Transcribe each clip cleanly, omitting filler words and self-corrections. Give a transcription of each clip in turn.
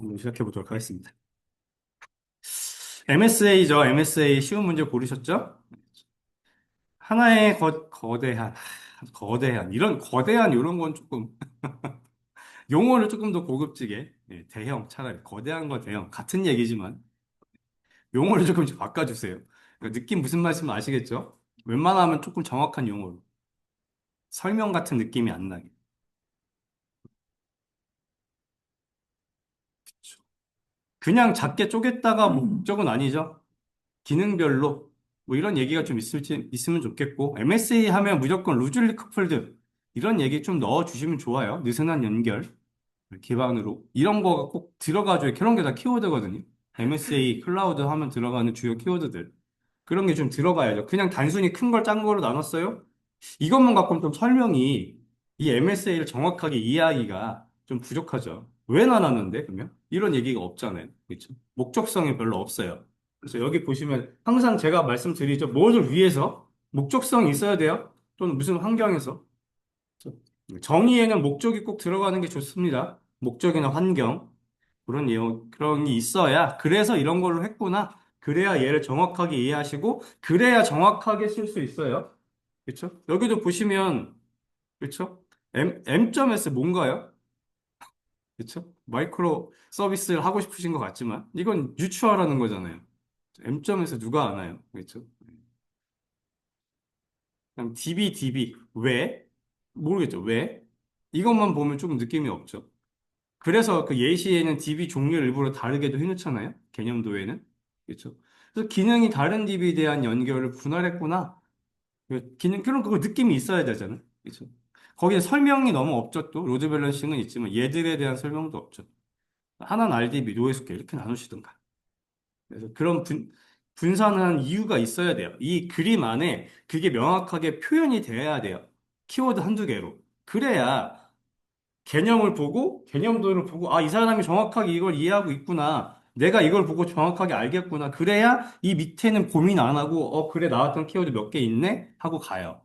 한번 시작해 보도록 하겠습니다. MSA죠. MSA 쉬운 문제 고르셨죠? 하나의 거대한, 이런 거대한 이런 건 조금, 용어를 조금 더 고급지게, 예, 대형, 차라리 거대한 거 대형, 같은 얘기지만, 용어를 조금 바꿔주세요. 그러니까 느낌 무슨 말씀 아시겠죠? 웬만하면 조금 정확한 용어로. 설명 같은 느낌이 안 나게. 그쵸. 그냥 작게 쪼갰다가 목적은 아니죠. 기능별로 뭐 이런 얘기가 좀 있으면 좋겠고 MSA 하면 무조건 루즐리 커플드 이런 얘기 좀 넣어주시면 좋아요. 느슨한 연결 기반으로 이런 거가 꼭 들어가줘요. 그런 게 다 키워드거든요. MSA 클라우드 하면 들어가는 주요 키워드들 그런 게 좀 들어가야죠. 그냥 단순히 큰 걸 짠 거로 나눴어요. 이것만 갖고는 좀 설명이 이 MSA를 정확하게 이해하기가 좀 부족하죠. 왜 나눴는데 그러면 이런 얘기가 없잖아요. 그렇죠? 목적성이 별로 없어요. 그래서 여기 보시면 항상 제가 말씀드리죠. 뭐를 위해서 목적성이 있어야 돼요. 또는 무슨 환경에서 정의에는 목적이 꼭 들어가는 게 좋습니다. 목적이나 환경 그런 게 있어야 그래서 이런 걸로 했구나. 그래야 얘를 정확하게 이해하시고 그래야 정확하게 쓸 수 있어요. 그렇죠? 여기도 보시면 그렇죠? M점에서 뭔가요? 그렇죠? 마이크로 서비스를 하고 싶으신 것 같지만 이건 유추하라는 거잖아요. M점에서 누가 아나요? 그렇죠? 그럼 DB 왜? 모르겠죠. 왜? 이것만 보면 조금 느낌이 없죠. 그래서 그 예시에는 DB 종류를 일부러 다르게도 해놓잖아요. 개념도에는. 그렇죠? 그래서 기능이 다른 DB에 대한 연결을 분할했구나. 그런 그거 느낌이 있어야 되잖아요. 그렇죠? 거기에 설명이 너무 없죠. 또 로드 밸런싱은 있지만 얘들에 대한 설명도 없죠. 하나는 RDB, 노에스케 이렇게 나누시던가. 그래서 그런 분산한 이유가 있어야 돼요. 이 그림 안에 그게 명확하게 표현이 돼야 돼요. 키워드 한두 개로. 그래야 개념도를 보고, 아, 이 사람이 정확하게 이걸 이해하고 있구나. 내가 이걸 보고 정확하게 알겠구나. 그래야 이 밑에는 고민 안 하고, 그래, 나왔던 키워드 몇 개 있네? 하고 가요.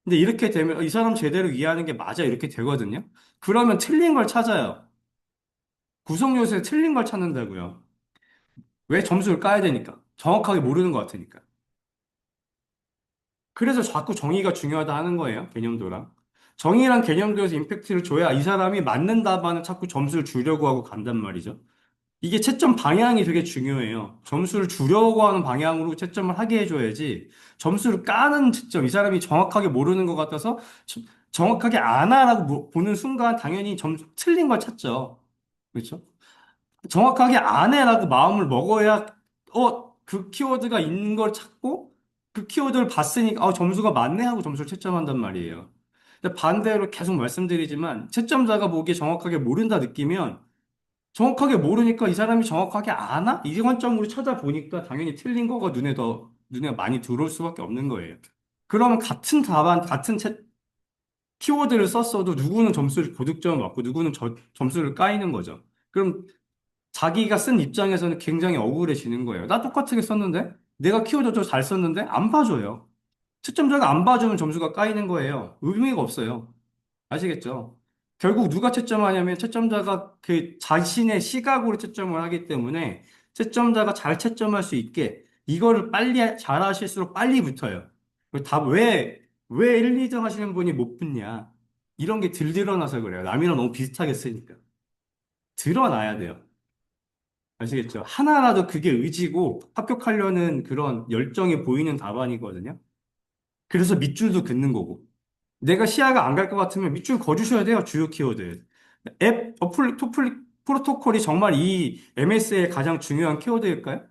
근데 이렇게 되면, 이 사람 제대로 이해하는 게 맞아. 이렇게 되거든요. 그러면 틀린 걸 찾아요. 구성 요소에 틀린 걸 찾는다고요. 왜 점수를 까야 되니까? 정확하게 모르는 것 같으니까. 그래서 자꾸 정의가 중요하다 하는 거예요. 개념도랑. 정의랑 개념도에서 임팩트를 줘야 이 사람이 맞는 답안을 자꾸 점수를 주려고 하고 간단 말이죠. 이게 채점 방향이 되게 중요해요. 점수를 주려고 하는 방향으로 채점을 하게 해줘야지. 점수를 까는 채점, 이 사람이 정확하게 모르는 것 같아서 정확하게 아나라고 보는 순간 당연히 점수 틀린 걸 찾죠. 그렇죠? 정확하게 안 해라고 마음을 먹어야, 그 키워드가 있는 걸 찾고, 그 키워드를 봤으니까, 점수가 맞네 하고 점수를 채점한단 말이에요. 근데 반대로 계속 말씀드리지만, 채점자가 보기에 정확하게 모른다 느끼면, 정확하게 모르니까 이 사람이 정확하게 아나? 이 관점으로 찾아보니까 당연히 틀린 거가 눈에 많이 들어올 수밖에 없는 거예요. 그러면 같은 답안, 키워드를 썼어도 누구는 점수를 고득점을 맞고 누구는 점수를 까이는 거죠. 그럼 자기가 쓴 입장에서는 굉장히 억울해지는 거예요. 나 똑같게 썼는데? 내가 키워드 더 잘 썼는데? 안 봐줘요. 채점자가 안 봐주면 점수가 까이는 거예요. 의미가 없어요. 아시겠죠? 결국 누가 채점하냐면 채점자가 그 자신의 시각으로 채점을 하기 때문에 채점자가 잘 채점할 수 있게 이거를 빨리 잘하실수록 빨리 붙어요. 왜 1, 2등 하시는 분이 못 붙냐? 이런 게 들 드러나서 그래요. 남이랑 너무 비슷하게 쓰니까. 드러나야 돼요. 아시겠죠? 하나라도 그게 의지고 합격하려는 그런 열정이 보이는 답안이거든요. 그래서 밑줄도 긋는 거고. 내가 시야가 안 갈 것 같으면 밑줄 그어주셔야 돼요. 주요 키워드. 프로토콜이 정말 이 MS의 가장 중요한 키워드일까요?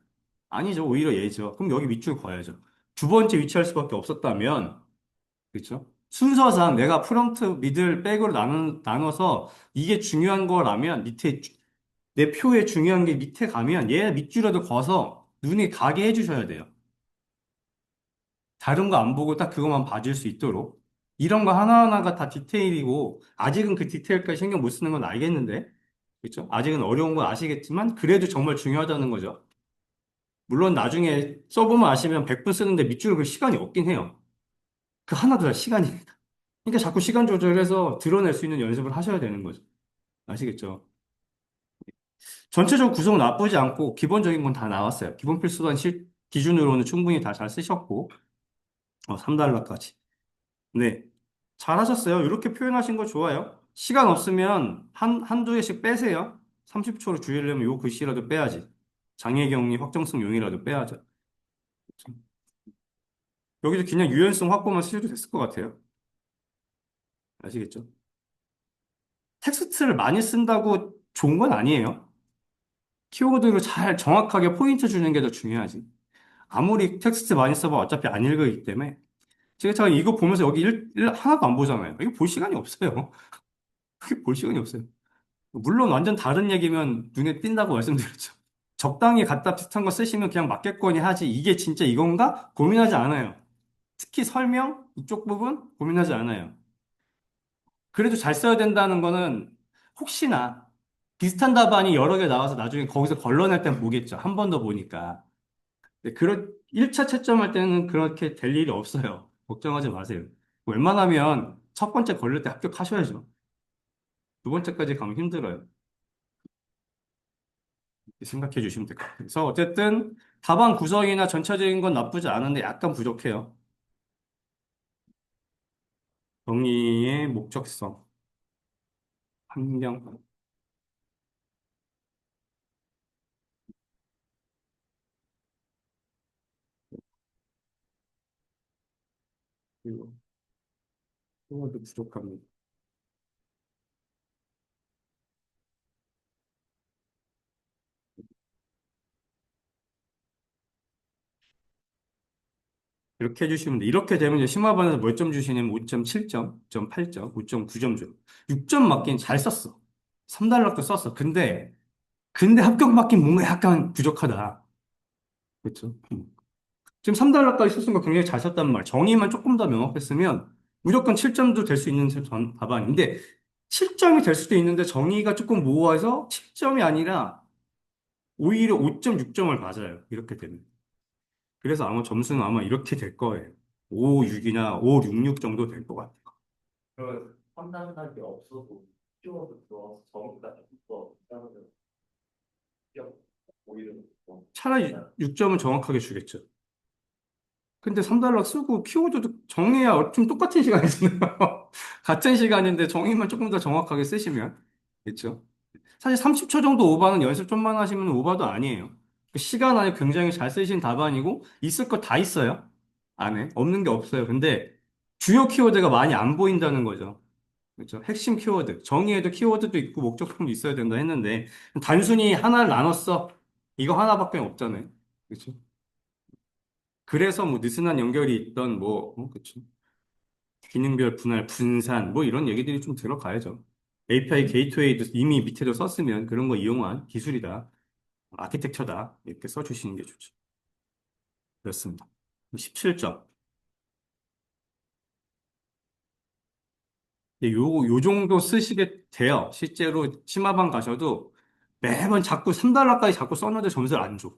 아니죠. 오히려 얘죠. 그럼 여기 밑줄 그어야죠. 두 번째 위치할 수밖에 없었다면, 그렇죠? 순서상 내가 프론트, 미들, 백으로 나눠서 이게 중요한 거라면 내 표에 중요한 게 밑에 가면 얘 밑줄에도 거서 눈이 가게 해주셔야 돼요. 다른 거 안 보고 딱 그것만 봐줄 수 있도록. 이런 거 하나하나가 다 디테일이고, 아직은 그 디테일까지 신경 못 쓰는 건 알겠는데, 그렇죠? 아직은 어려운 건 아시겠지만, 그래도 정말 중요하다는 거죠. 물론 나중에 써보면 아시면 100분 쓰는데 밑줄 그 시간이 없긴 해요. 그 하나도 다 시간이. 그러니까 자꾸 시간 조절해서 드러낼 수 있는 연습을 하셔야 되는 거죠. 아시겠죠? 전체적으로 구성 나쁘지 않고 기본적인 건 다 나왔어요. 기본 필수단 기준으로는 충분히 다 잘 쓰셨고 3달러까지. 네. 잘하셨어요. 이렇게 표현하신 거 좋아요. 시간 없으면 한두 개씩 빼세요. 30초로 줄이려면 요 글씨라도 빼야지. 장애경리 확정성 용이라도 빼야죠. 여기서 그냥 유연성 확보만 쓰셔도 됐을 것 같아요. 아시겠죠? 텍스트를 많이 쓴다고 좋은 건 아니에요. 키워드를 잘 정확하게 포인트 주는 게 더 중요하지. 아무리 텍스트 많이 써봐 어차피 안 읽어있기 때문에. 제가 이거 보면서 여기 하나도 안 보잖아요. 이거 볼 시간이 없어요. 그게 볼 시간이 없어요. 물론 완전 다른 얘기면 눈에 띈다고 말씀드렸죠. 적당히 갖다 비슷한 거 쓰시면 그냥 맞겠거니 하지. 이게 진짜 이건가? 고민하지 않아요. 특히 설명 이쪽 부분 고민하지 않아요. 그래도 잘 써야 된다는 거는 혹시나 비슷한 답안이 여러 개 나와서 나중에 거기서 걸러낼 땐 보겠죠. 한 번 더 보니까. 근데 1차 채점할 때는 그렇게 될 일이 없어요. 걱정하지 마세요. 웬만하면 첫 번째 걸릴 때 합격하셔야죠. 두 번째까지 가면 힘들어요. 이렇게 생각해 주시면 될 것 같아요. 그래서 어쨌든 답안 구성이나 전체적인 건 나쁘지 않은데 약간 부족해요. 정의의 목적성, 환경, 그리고 그것도 부족합니다. 이렇게 해주시면 돼. 이렇게 되면 이제 심화반에서 몇 점 주시냐면 5.7점, 5.8점, 5.9점 줘. 6점 맞긴 잘 썼어. 3달락도 썼어. 근데 합격 맞긴 뭔가 약간 부족하다. 그렇죠? 지금 3달러까지 썼으니까 굉장히 잘 썼단 말. 정의만 조금 더 명확했으면 무조건 7점도 될 수 있는 답안인데 7점이 될 수도 있는데 정의가 조금 모호해서 7점이 아니라 오히려 5.6점을 맞아요. 이렇게 되면. 그래서 아마 점수는 아마 이렇게 될 거예요. 5, 6이나 5, 6, 6 정도 될 것 같아요. 그러면 판단력이 없어도 키워드 들어와서 정의가 더 따르면 오히려 더 차라리 6점은 정확하게 주겠죠. 근데 3달러 쓰고 키워드도 정의야 좀 똑같은 시간이 쓰네요. 같은 시간인데 정의만 조금 더 정확하게 쓰시면. 그렇죠? 사실 30초 정도 오바는 연습 좀만 하시면 오바도 아니에요. 그 시간 안에 굉장히 잘 쓰신 답안이고 있을 거 다 있어요. 안에 없는 게 없어요. 근데 주요 키워드가 많이 안 보인다는 거죠. 그렇죠? 핵심 키워드. 정의에도 키워드도 있고 목적품도 있어야 된다 했는데 단순히 하나를 나눴어. 이거 하나밖에 없잖아요. 그렇죠? 그래서 뭐 느슨한 연결이 있던 그렇죠? 기능별 분할, 분산 뭐 이런 얘기들이 좀 들어가야죠. API 게이트웨이도 이미 밑에도 썼으면 그런 거 이용한 기술이다. 아키텍처다. 이렇게 써주시는 게 좋죠. 그렇습니다. 17점. 요 정도 쓰시게 돼요. 실제로 심화반 가셔도 매번 자꾸 3달러까지 자꾸 썼는데 점수를 안 줘.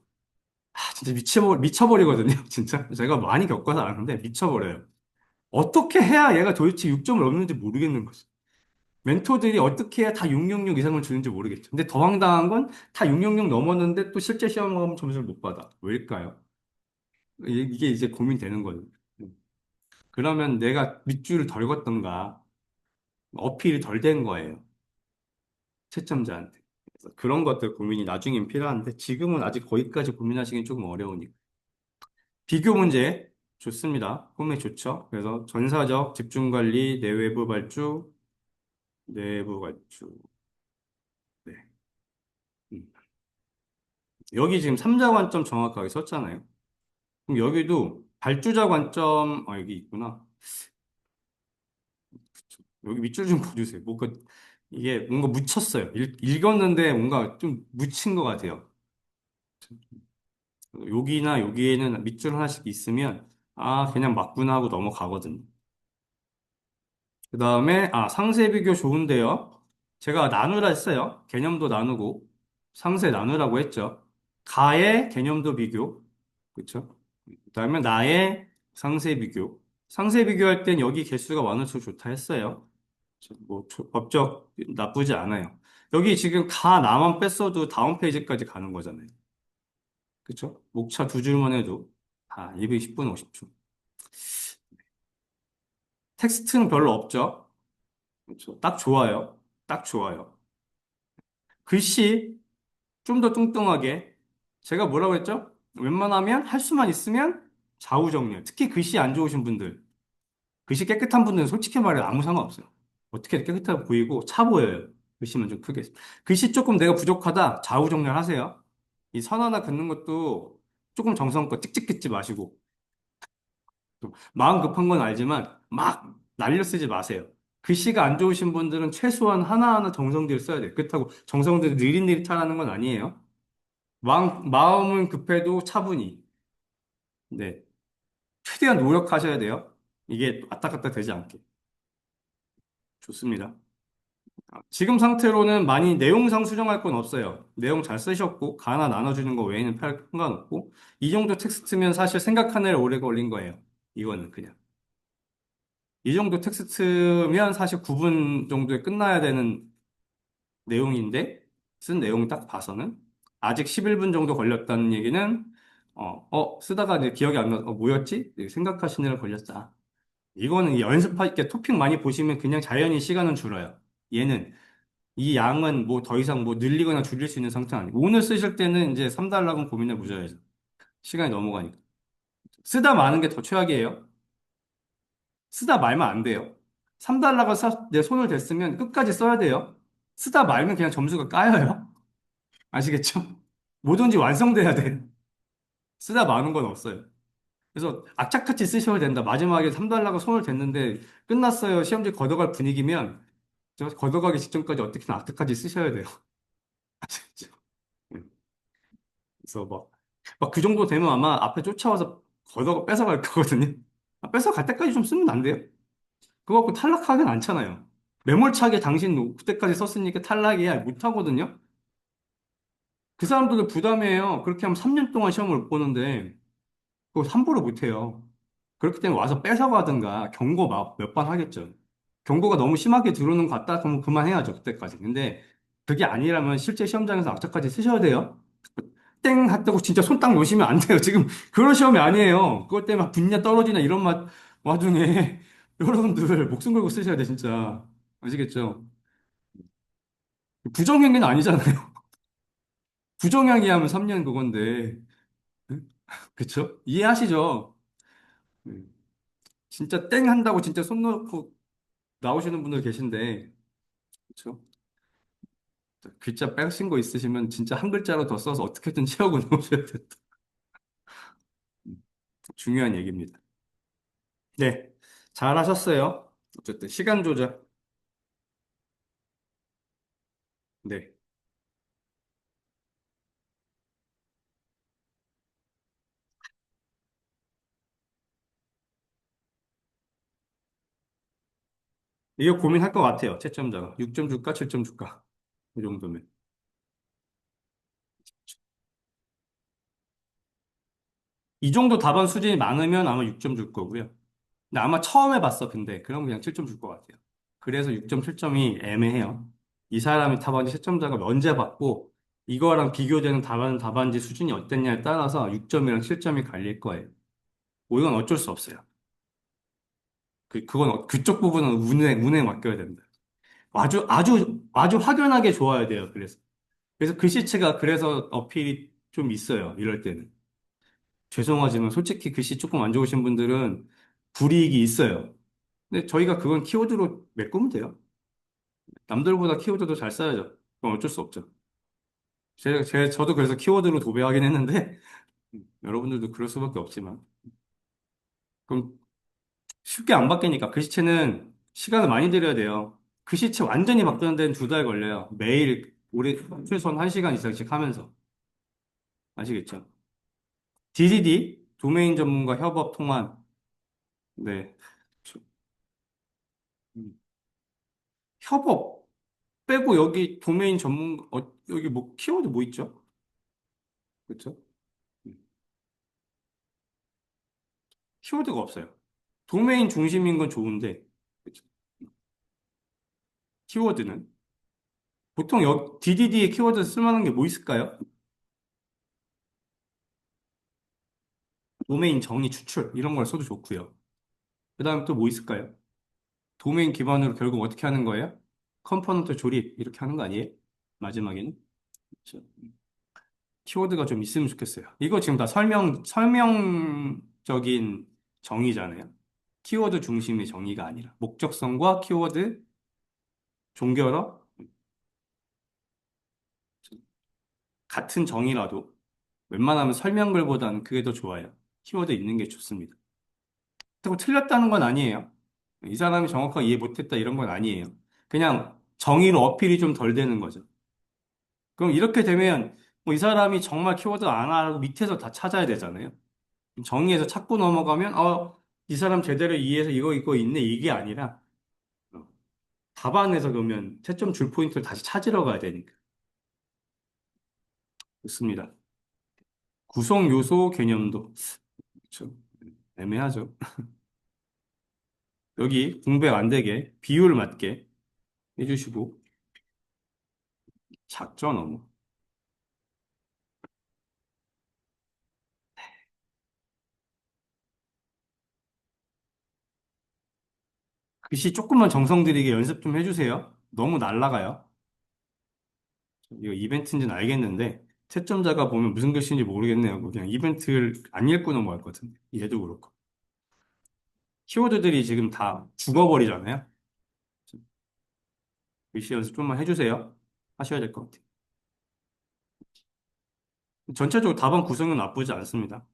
진짜 미쳐버리거든요. 진짜. 제가 많이 겪어서 아는데 미쳐버려요. 어떻게 해야 얘가 도대체 6점을 얻는지 모르겠는 거죠. 멘토들이 어떻게 해야 다 666 이상을 주는지 모르겠죠. 근데 더 황당한 건 다 666 넘었는데 또 실제 시험을 하면 점수를 못 받아. 왜일까요? 이게 이제 고민되는 거예요. 그러면 내가 밑줄을 덜 걷던가 어필이 덜 된 거예요. 채점자한테. 그래서 그런 것들 고민이 나중엔 필요한데 지금은 아직 거기까지 고민하시긴 조금 어려우니까. 비교 문제 좋습니다. 꿈에 좋죠. 그래서 전사적 집중관리, 내외부 발주, 내부 발주. 네. 음. 여기 지금 3자 관점 정확하게 썼잖아요. 그럼 여기도 발주자 관점, 여기 있구나. 여기 밑줄 좀 그어주세요. 이게 뭔가 묻혔어요. 읽었는데 뭔가 좀 묻힌 것 같아요. 여기나 여기에는 밑줄 하나씩 있으면, 그냥 맞구나 하고 넘어가거든요. 그 다음에, 상세 비교 좋은데요. 제가 나누라 했어요. 개념도 나누고, 상세 나누라고 했죠. 가의 개념도 비교. 그쵸? 그 다음에 나의 상세 비교. 상세 비교할 땐 여기 개수가 많을수록 좋다 했어요. 법적 나쁘지 않아요. 여기 지금 가 나만 뺐어도 다음 페이지까지 가는 거잖아요. 그쵸? 목차 두 줄만 해도 다 210분 50초. 텍스트는 별로 없죠? 그렇죠. 딱 좋아요. 딱 좋아요. 글씨 좀 더 뚱뚱하게. 제가 뭐라고 했죠? 웬만하면 할 수만 있으면 좌우 정렬. 특히 글씨 안 좋으신 분들, 글씨 깨끗한 분들은 솔직히 말해 아무 상관없어요. 어떻게 깨끗하게 보이고 차 보여요. 글씨만 좀 크게. 글씨 조금 내가 부족하다. 좌우 정렬하세요. 이 선 하나 긋는 것도 조금 정성껏 찍찍 긋지 마시고. 또 마음 급한 건 알지만 막 날려 쓰지 마세요. 글씨가 안 좋으신 분들은 최소한 하나하나 정성들을 써야 돼요. 그렇다고 정성들이 느릿느릿하라는 건 아니에요. 마음은 급해도 차분히. 네. 최대한 노력하셔야 돼요. 이게 왔다 갔다 되지 않게. 좋습니다. 지금 상태로는 많이 내용상 수정할 건 없어요. 내용 잘 쓰셨고, 가나 나눠주는 거 외에는 별 상관없고, 이 정도 텍스트면 사실 생각하느라 오래 걸린 거예요. 이거는 그냥. 이 정도 텍스트면 사실 9분 정도에 끝나야 되는 내용인데, 쓴 내용 딱 봐서는, 아직 11분 정도 걸렸다는 얘기는, 쓰다가 이제 기억이 안 나, 뭐였지? 이렇게 생각하시느라 걸렸다. 이거는 연습할 때 토픽 많이 보시면 그냥 자연히 시간은 줄어요. 얘는 이 양은 뭐 더 이상 뭐 늘리거나 줄일 수 있는 상태는 아니고 오늘 쓰실 때는 이제 3달러는 고민해 보셔야죠. 시간이 넘어가니까. 쓰다 마는 게 더 최악이에요. 쓰다 말면 안 돼요. 3달러가 내 손을 댔으면 끝까지 써야 돼요. 쓰다 말면 그냥 점수가 까여요. 아시겠죠? 뭐든지 완성돼야 돼요. 쓰다 마는 건 없어요. 그래서 악착같이 쓰셔야 된다. 마지막에 3달러가 손을 댔는데 끝났어요. 시험지 걷어갈 분위기면 저 걷어가기 직전까지 어떻게든 악착같이 쓰셔야 돼요. 아시겠죠? 그래서 막 그 정도 되면 아마 앞에 쫓아와서 뺏어갈 거거든요. 뺏어갈 때까지 좀 쓰면 안 돼요? 그거 갖고 탈락하긴 않잖아요. 매몰차게 당신 그때까지 썼으니까 탈락이야. 못 하거든요. 그 사람들도 부담이에요. 그렇게 하면 3년 동안 시험을 못 보는데 그거 함부로 못 해요. 그렇기 때문에 와서 뺏어가든가 경고 몇 번 하겠죠. 경고가 너무 심하게 들어오는 것 같다? 그러면 그만해야죠. 그때까지. 근데 그게 아니라면 실제 시험장에서 악착까지 쓰셔야 돼요. 땡 했다고 진짜 손 딱 놓으시면 안 돼요. 지금 그런 시험이 아니에요. 그것 때문에 막 분야 떨어지나 이런 와중에 여러분들 목숨 걸고 쓰셔야 돼, 진짜. 아시겠죠? 부정행위는 아니잖아요. 부정행위 하면 3년 그건데. 응? 그쵸? 이해하시죠? 응. 진짜 땡 한다고 진짜 손 놓고 나오시는 분들 계신데. 그쵸? 글자 빼신 거 있으시면 진짜 한 글자로 더 써서 어떻게든 채우고 나오셔야 된다. 음, 중요한 얘기입니다. 네. 잘하셨어요. 어쨌든 시간 조절. 네. 이거 고민할 것 같아요. 채점자가. 6점 줄까, 7점 줄까? 이 정도면. 이 정도 답안 수준이 많으면 아마 6점 줄 거고요. 근데 아마 처음 해봤어, 근데. 그럼 그냥 7점 줄 것 같아요. 그래서 6점, 7점이 애매해요. 이 사람이 답안지 채점자가 언제 받고, 이거랑 비교되는 답안지 수준이 어땠냐에 따라서 6점이랑 7점이 갈릴 거예요. 뭐 이건 어쩔 수 없어요. 그건 그쪽 부분은 운에 맡겨야 된다. 아주 확연하게 좋아야 돼요. 그래서 글씨체가 그래서 어필이 좀 있어요. 이럴 때는. 죄송하지만 솔직히 글씨 조금 안 좋으신 분들은 불이익이 있어요. 근데 저희가 그건 키워드로 메꾸면 돼요. 남들보다 키워드도 잘 써야죠. 그건 어쩔 수 없죠. 저도 그래서 키워드로 도배하긴 했는데, 여러분들도 그럴 수밖에 없지만. 그럼 쉽게 안 바뀌니까 글씨체는 시간을 많이 들여야 돼요. 글씨체 완전히 바꾸는 데는 2달 걸려요. 매일 최소한 1시간 이상씩 하면서. 아시겠죠? DDD, 도메인 전문가 협업 통한, 네. 음. 협업 빼고 여기 도메인 여기 뭐, 키워드 뭐 있죠? 그렇죠? 음. 키워드가 없어요. 도메인 중심인 건 좋은데, 그쵸? 키워드는? 보통 DDD에 키워드 쓸만한 게 뭐 있을까요? 도메인 정의 추출 이런 걸 써도 좋고요. 그 다음에 또 뭐 있을까요? 도메인 기반으로 결국 어떻게 하는 거예요? 컴포넌트 조립 이렇게 하는 거 아니에요? 마지막에는 그렇죠. 키워드가 좀 있으면 좋겠어요. 이거 지금 다 설명적인 정의잖아요. 키워드 중심의 정의가 아니라 목적성과 키워드 종결어 같은 정의라도 웬만하면 설명글보다는 그게 더 좋아요. 키워드 있는 게 좋습니다. 그렇다고 틀렸다는 건 아니에요. 이 사람이 정확하게 이해 못했다 이런 건 아니에요. 그냥 정의로 어필이 좀 덜 되는 거죠. 그럼 이렇게 되면 뭐 이 사람이 정말 키워드 안 알고 밑에서 다 찾아야 되잖아요. 정의에서 찾고 넘어가면 이 사람 제대로 이해해서 이거 있네 이게 아니라 어, 답안에서 그러면 채점 줄 포인트를 다시 찾으러 가야 되니까. 좋습니다. 구성 요소 개념도 좀 애매하죠. 여기 공백 안 되게 비율 맞게 해주시고 작죠 너무. 글씨 조금만 정성 들이게 연습 좀 해주세요. 너무 날라가요. 이거 이벤트인지는 알겠는데 채점자가 보면 무슨 글씨인지 모르겠네요. 그냥 이벤트를 안 읽고 넘어갈 것 같은데 얘도 그렇고 키워드들이 지금 다 죽어버리잖아요. 글씨 연습 좀만 해주세요. 하셔야 될 것 같아요. 전체적으로 답안 구성은 나쁘지 않습니다.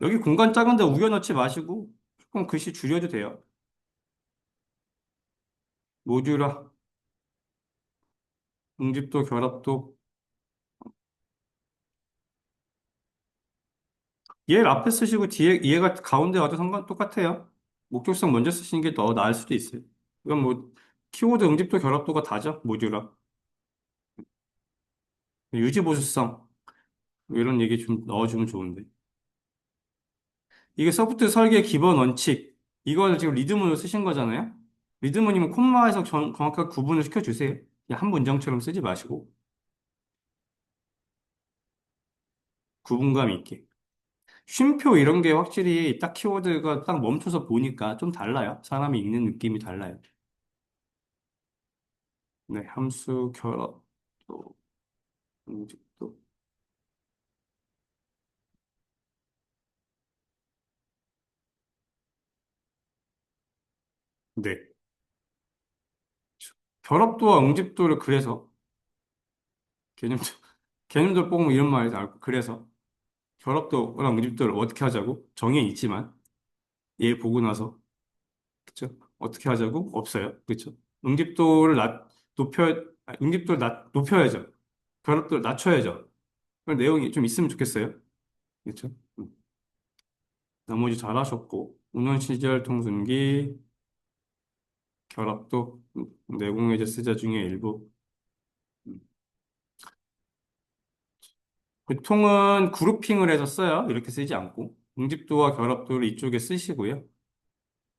여기 공간 작은데 우겨 넣지 마시고 조금 글씨 줄여도 돼요. 모듈화, 응집도, 결합도. 얘를 앞에 쓰시고 뒤에 얘가 가운데 와도 상관 똑같아요. 목적성 먼저 쓰시는 게 더 나을 수도 있어요. 이건 뭐 키워드 응집도 결합도가 다죠. 모듈화. 유지보수성 뭐 이런 얘기 좀 넣어주면 좋은데. 이게 소프트 설계 기본 원칙. 이걸 지금 리드문으로 쓰신 거잖아요. 리드문이면 콤마에서 정확하게 구분을 시켜주세요. 그냥 한 문장처럼 쓰지 마시고 구분감 있게. 쉼표 이런 게 확실히 딱 키워드가 딱 멈춰서 보니까 좀 달라요. 사람이 읽는 느낌이 달라요. 네, 함수 결합 또 응집도. 네. 결합도와 응집도를 그래서 개념 개념도 뽑으면 이런 말이 나올 그래서 결합도랑 응집도를 어떻게 하자고 정해 있지만 얘 보고 나서 그쵸? 어떻게 하자고 없어요. 그쵸? 응집도를 응집도를 높여야죠. 결합도를 낮춰야죠. 그런 내용이 좀 있으면 좋겠어요. 그쵸? 나머지 잘하셨고 운원 시절 통순기 결합도 내공회제 쓰자 중에 일부. 음. 보통은 그룹핑을 해서 써요. 이렇게 쓰지 않고. 응집도와 결합도를 이쪽에 쓰시고요.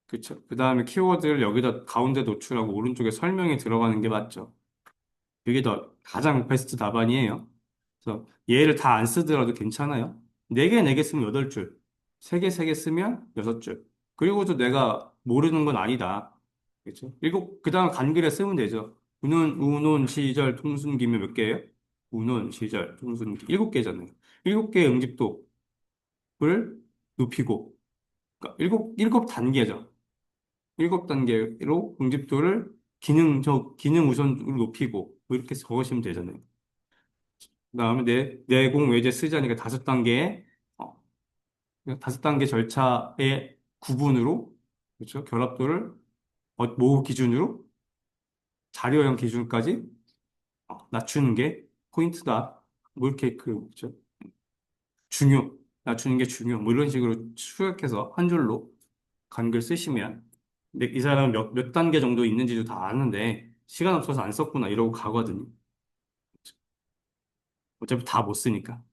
그쵸. 그 다음에 키워드를 여기다 가운데 노출하고 오른쪽에 설명이 들어가는 게 맞죠. 그게 더 가장 베스트 답안이에요. 그래서 얘를 다 안 쓰더라도 괜찮아요. 4개, 4개 쓰면 8줄. 3개, 3개 쓰면 6줄. 그리고도 내가 모르는 건 아니다. 그렇죠? 일곱, 그 다음 간글에 쓰면 되죠. 운온, 시절, 통순기면 몇 개예요? 운온, 시절, 통순기. 7개잖아요. 7개의 응집도를 높이고, 그러니까 일곱 단계죠. 7단계로 응집도를 기능 우선으로 높이고, 뭐 이렇게 적으시면 되잖아요. 그다음에 내공 외제 쓰자니까 5단계, 어, 5단계 절차의 구분으로, 그렇죠? 결합도를 모 기준으로 자료형 기준까지 낮추는 게 포인트다. 뭐 이렇게 그렇죠? 낮추는 게 중요. 뭐 이런 식으로 추격해서 한 줄로 간글 쓰시면 근데 이 사람은 몇 단계 정도 있는지도 다 아는데 시간 없어서 안 썼구나 이러고 가거든요. 어차피 다 못 쓰니까.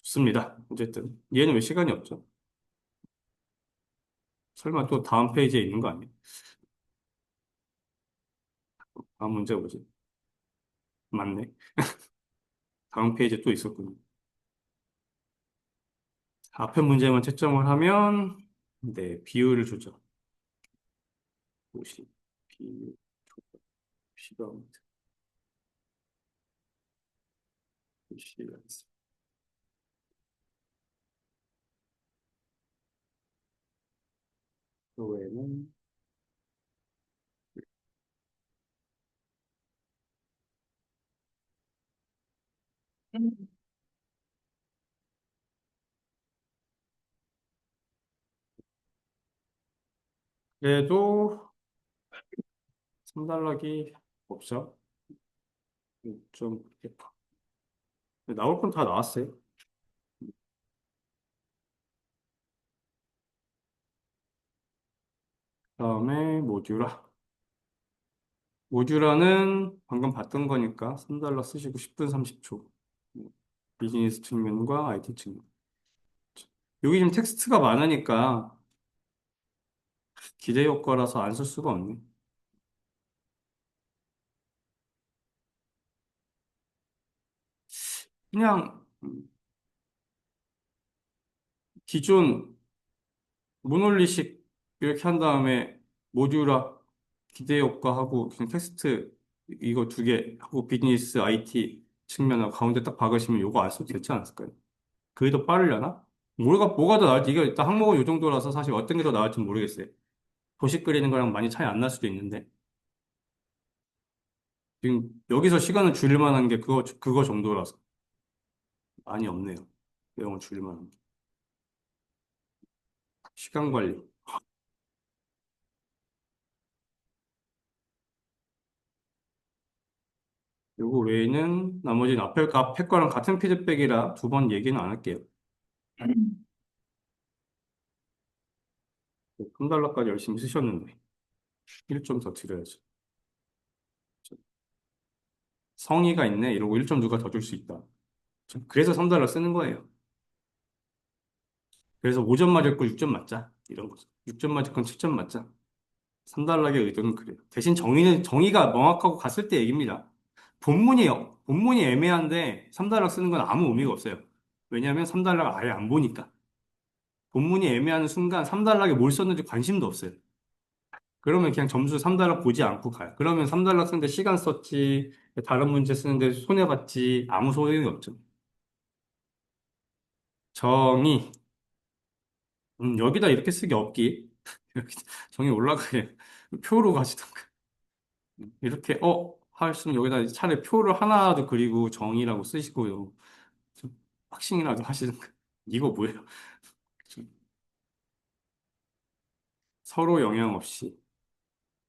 좋습니다. 어쨌든 얘는 왜 시간이 없죠? 설마 또 다음 페이지에 있는 거 아니야? 다음 문제 뭐지? 맞네. 다음 페이지에 또 있었군요. 앞에 문제만 채점을 하면, 네, 비율을 주죠. 50, 비율, 시간, 시간. 그 외에는, 그래도 3달러기 없죠? 좀, 나올 건 다 나왔어요. 그다음에 모듈라. 모듈라는 방금 봤던 거니까 3달러 쓰시고 10분 30초. 비즈니스 측면과 IT 측면. 여기 지금 텍스트가 많으니까 기대 효과라서 안 쓸 수가 없네. 그냥 기존 모놀리식 이렇게 한 다음에 모듈화 기대 효과하고 그냥 텍스트 이거 두 개 하고 비즈니스 IT 측면하고 가운데 딱 박으시면 요거 안 써도 되지 않았을까요? 그게 더 빠르려나? 뭐가 더 나을지 이게 일단 항목은 요 정도라서 사실 어떤 게 더 나을지 모르겠어요. 도식 그리는 거랑 많이 차이 안 날 수도 있는데 지금 여기서 시간을 줄일 만한 게 그거 정도라서 많이 없네요. 내용을 줄일 만한 게. 시간 관리. 요거 외에는 나머지는 앞에 거랑 같은 피드백이라 두 번 얘기는 안 할게요. 3달러까지 열심히 쓰셨는데 1점 더 드려야죠. 성의가 있네 이러고 1점 누가 더 줄 수 있다. 그래서 3달러 쓰는 거예요. 그래서 5점 맞을 거 6점 맞자 이런 거죠. 6점 맞을 건 7점 맞자. 3달러의 의도는 그래요. 대신 정의가 명확하고 갔을 때 얘기입니다. 본문이 애매한데 3달러 쓰는 건 아무 의미가 없어요. 왜냐하면 3달러가 아예 안 보니까. 본문이 애매한 순간 3달러에 뭘 썼는지 관심도 없어요. 그러면 그냥 점수 3달러 보지 않고 가요. 그러면 3달러 쓰는데 시간 썼지, 다른 문제 쓰는데 손해봤지, 아무 소용이 없죠. 정의, 여기다 이렇게 쓰기 없기. 여기 정의 올라가게 표로 가시던가. 이렇게, 하시면 여기다 차라리 표를 하나라도 그리고 정의라고 쓰시고요. 좀 확신이라도 하시던가. 이거 뭐예요? 좀 서로 영향 없이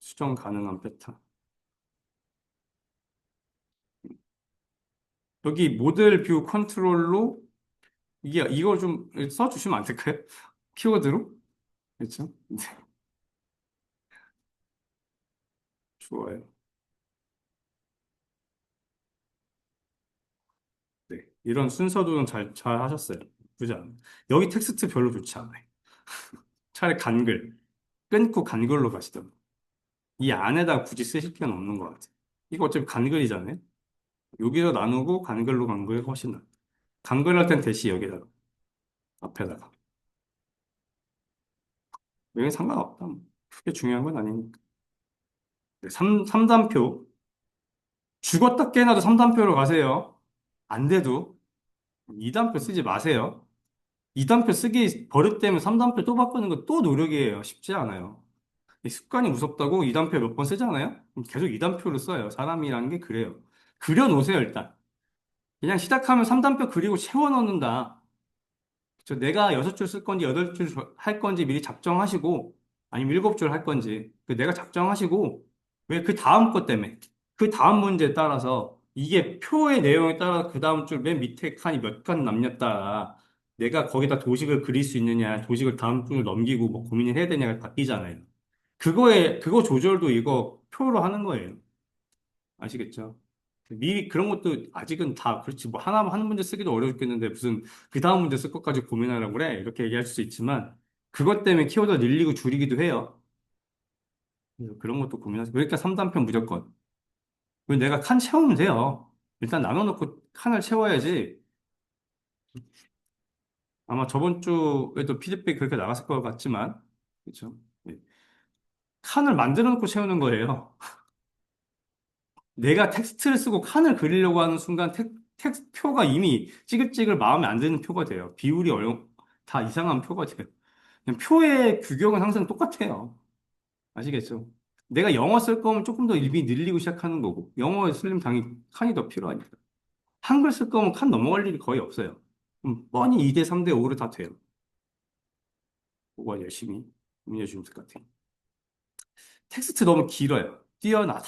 수정 가능한 패턴. 여기 모델 뷰 컨트롤로 이거 좀 써주시면 안 될까요? 키워드로? 그렇죠? 네, 좋아요. 네, 이런 순서도 잘 하셨어요. 나쁘지 않아요. 여기 텍스트 별로 좋지 않아요. 차라리 간글. 끊고 간글로 가시던. 이 안에다 굳이 쓰실 필요는 없는 것 같아요. 이거 어차피 간글이잖아요. 여기서 나누고 간글로 간 거에 훨씬 나아요. 간글 할 땐 대시 여기다가, 앞에다가. 여기 상관없다. 뭐. 크게 중요한 건 아니니까. 네, 3단표. 죽었다 깨나도 3단표로 가세요. 안 돼도 2단표 쓰지 마세요. 2단표 쓰기 버릇되면 3단표 또 바꾸는 거 또 노력이에요. 쉽지 않아요. 이 습관이 무섭다고 2단표 몇 번 쓰잖아요? 그럼 계속 2단표를 써요. 사람이라는 게 그래요. 그려놓으세요, 일단. 그냥 시작하면 3단표 그리고 채워 넣는다. 내가 6줄 쓸 건지 8줄 할 건지 미리 작정하시고, 아니면 7줄 할 건지, 내가 작정하시고, 왜 그 다음 것 때문에, 그 다음 문제에 따라서, 이게 표의 내용에 따라 그 다음 줄 맨 밑에 칸이 몇 칸 남냐따라, 내가 거기다 도식을 그릴 수 있느냐, 도식을 다음 줄을 넘기고 뭐 고민을 해야 되냐가 바뀌잖아요. 그거 조절도 이거 표로 하는 거예요. 아시겠죠? 미리 그런 것도 아직은 다 그렇지 뭐 하나 한 문제 쓰기도 어려워 죽겠는데 무슨 그 다음 문제 쓸 것까지 고민하라고 그래 이렇게 얘기할 수 있지만 그것 때문에 키워드 늘리고 줄이기도 해요. 그래서 그런 것도 고민하세요. 그러니까 3단편 무조건. 그리고 내가 칸 채우면 돼요. 일단 나눠놓고 칸을 채워야지. 아마 저번 주에도 피드백이 그렇게 나갔을 것 같지만, 그렇죠? 네. 칸을 만들어 놓고 채우는 거예요. 내가 텍스트를 쓰고 칸을 그리려고 하는 순간 텍스트 표가 이미 찌글찌글 마음에 안 드는 표가 돼요. 비율이 다 이상한 표가 돼요. 그냥 표의 규격은 항상 똑같아요. 아시겠죠? 내가 영어 쓸 거면 조금 더 이미 늘리고 시작하는 거고, 영어 쓰려면 당연히 칸이 더 필요하니까. 한글 쓸 거면 칸 넘어갈 일이 거의 없어요. 뻔히 2대 3대 5로 다 돼요. 그거 열심히 응해주시면 될 것 같아요. 텍스트 너무 길어요. 뛰어나다.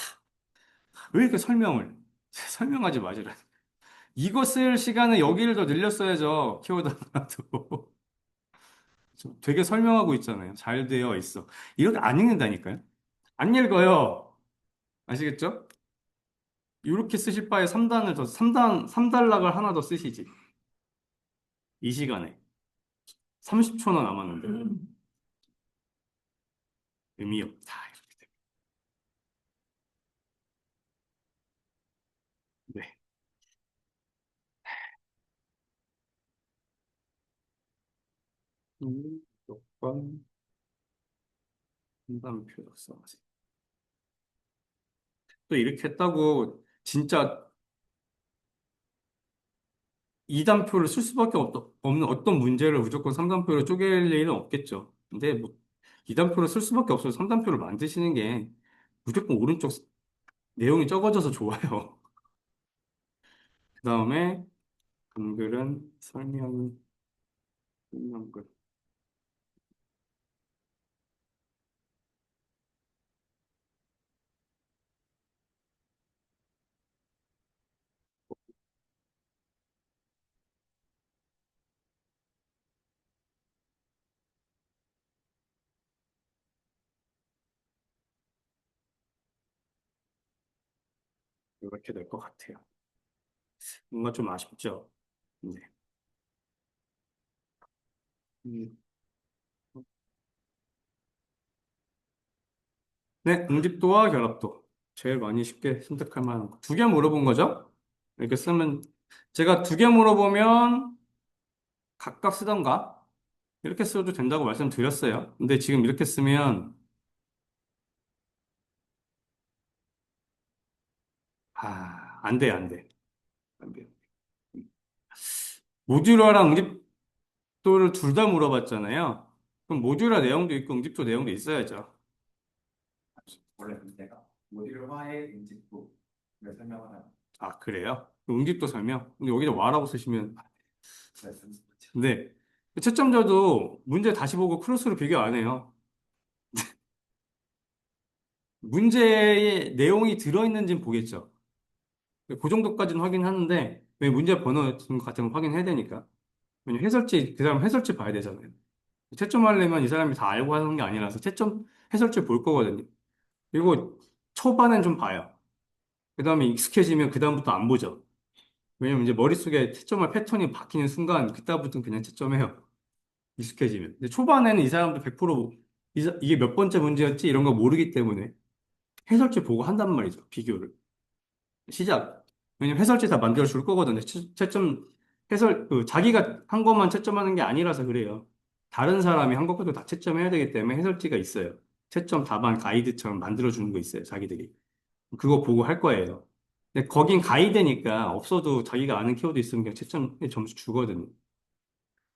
왜 이렇게 설명을? 설명하지 마시라. 이거 쓸 시간은 여기를 더 늘렸어야죠. 키워드 하나도. 되게 설명하고 있잖아요. 잘 되어 있어. 이렇게 안 읽는다니까요. 안 읽어요. 아시겠죠? 이렇게 쓰실 바에 3단락을 하나 더 쓰시지. 이 시간에. 30초나 남았는데. 의미 없다. 이렇게 됩니다. 네. 무조건 3단표 써가지고. 또 이렇게 했다고 진짜 2단표를 쓸 수밖에 없는 어떤 문제를 무조건 3단표로 쪼갤 일은 없겠죠. 근데 뭐 2단표를 쓸 수밖에 없어서 3단표를 만드시는 게 무조건 오른쪽 내용이 적어져서 좋아요. 그 다음에 한글은 설명글 이렇게 될 것 같아요. 뭔가 좀 아쉽죠? 네. 음, 네, 응집도와 결합도. 제일 많이 쉽게 선택할 만한 거. 두 개 물어본 거죠? 이렇게 쓰면, 제가 두 개 물어보면 각각 쓰던가? 이렇게 써도 된다고 말씀드렸어요. 근데 지금 이렇게 쓰면, 안 돼, 안 돼. 안 돼요. 모듈러랑 응집도를 둘 다 물어봤잖아요. 그럼 모듈러 내용도 있고 응집도 내용도 있어야죠. 원래 문제가 모듈화의 인식도를 설명을 하는 아, 그래요? 응집도 설명? 근데 여기다 와라고 쓰시면, 말씀이죠. 네. 채점자도 문제 다시 보고 크로스로 비교 안 해요. 문제의 내용이 들어있는지는 보겠죠. 그 정도까지는 확인하는데, 왜 문제 번호 같은 거 확인해야 되니까. 왜냐면 그 사람 해설지 봐야 되잖아요. 채점하려면 이 사람이 다 알고 하는 게 아니라서 채점, 해설지 볼 거거든요. 그리고 초반엔 좀 봐요. 그 다음에 익숙해지면 그 다음부터 안 보죠. 왜냐면 이제 머릿속에 채점할 패턴이 바뀌는 순간, 그때부터는 그냥 채점해요. 익숙해지면. 근데 초반에는 이 사람도 100% 이게 몇 번째 문제였지? 이런 거 모르기 때문에 해설지 보고 한단 말이죠. 비교를. 시작. 왜냐면 해설지 다 만들어 줄 거거든요. 채점, 자기가 한 것만 채점하는 게 아니라서 그래요. 다른 사람이 한 것도 다 채점해야 되기 때문에 해설지가 있어요. 채점 답안 가이드처럼 만들어 주는 거 있어요. 자기들이. 그거 보고 할 거예요. 근데 거긴 가이드니까 없어도 자기가 아는 키워드 있으면 그냥 채점에 점수 주거든요.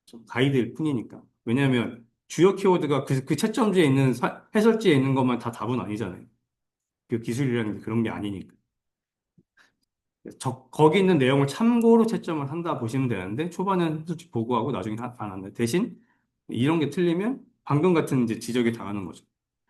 좀 가이드일 뿐이니까. 왜냐하면 주요 키워드가 그 채점지에 있는 해설지에 있는 것만 다 답은 아니잖아요. 그 기술이라는 게 그런 게 아니니까. 거기 있는 내용을 참고로 채점을 한다 보시면 되는데 초반에는 솔직히 보고하고 나중에 안 한다. 대신 이런 게 틀리면 방금 같은 이제 지적이 당하는 거죠.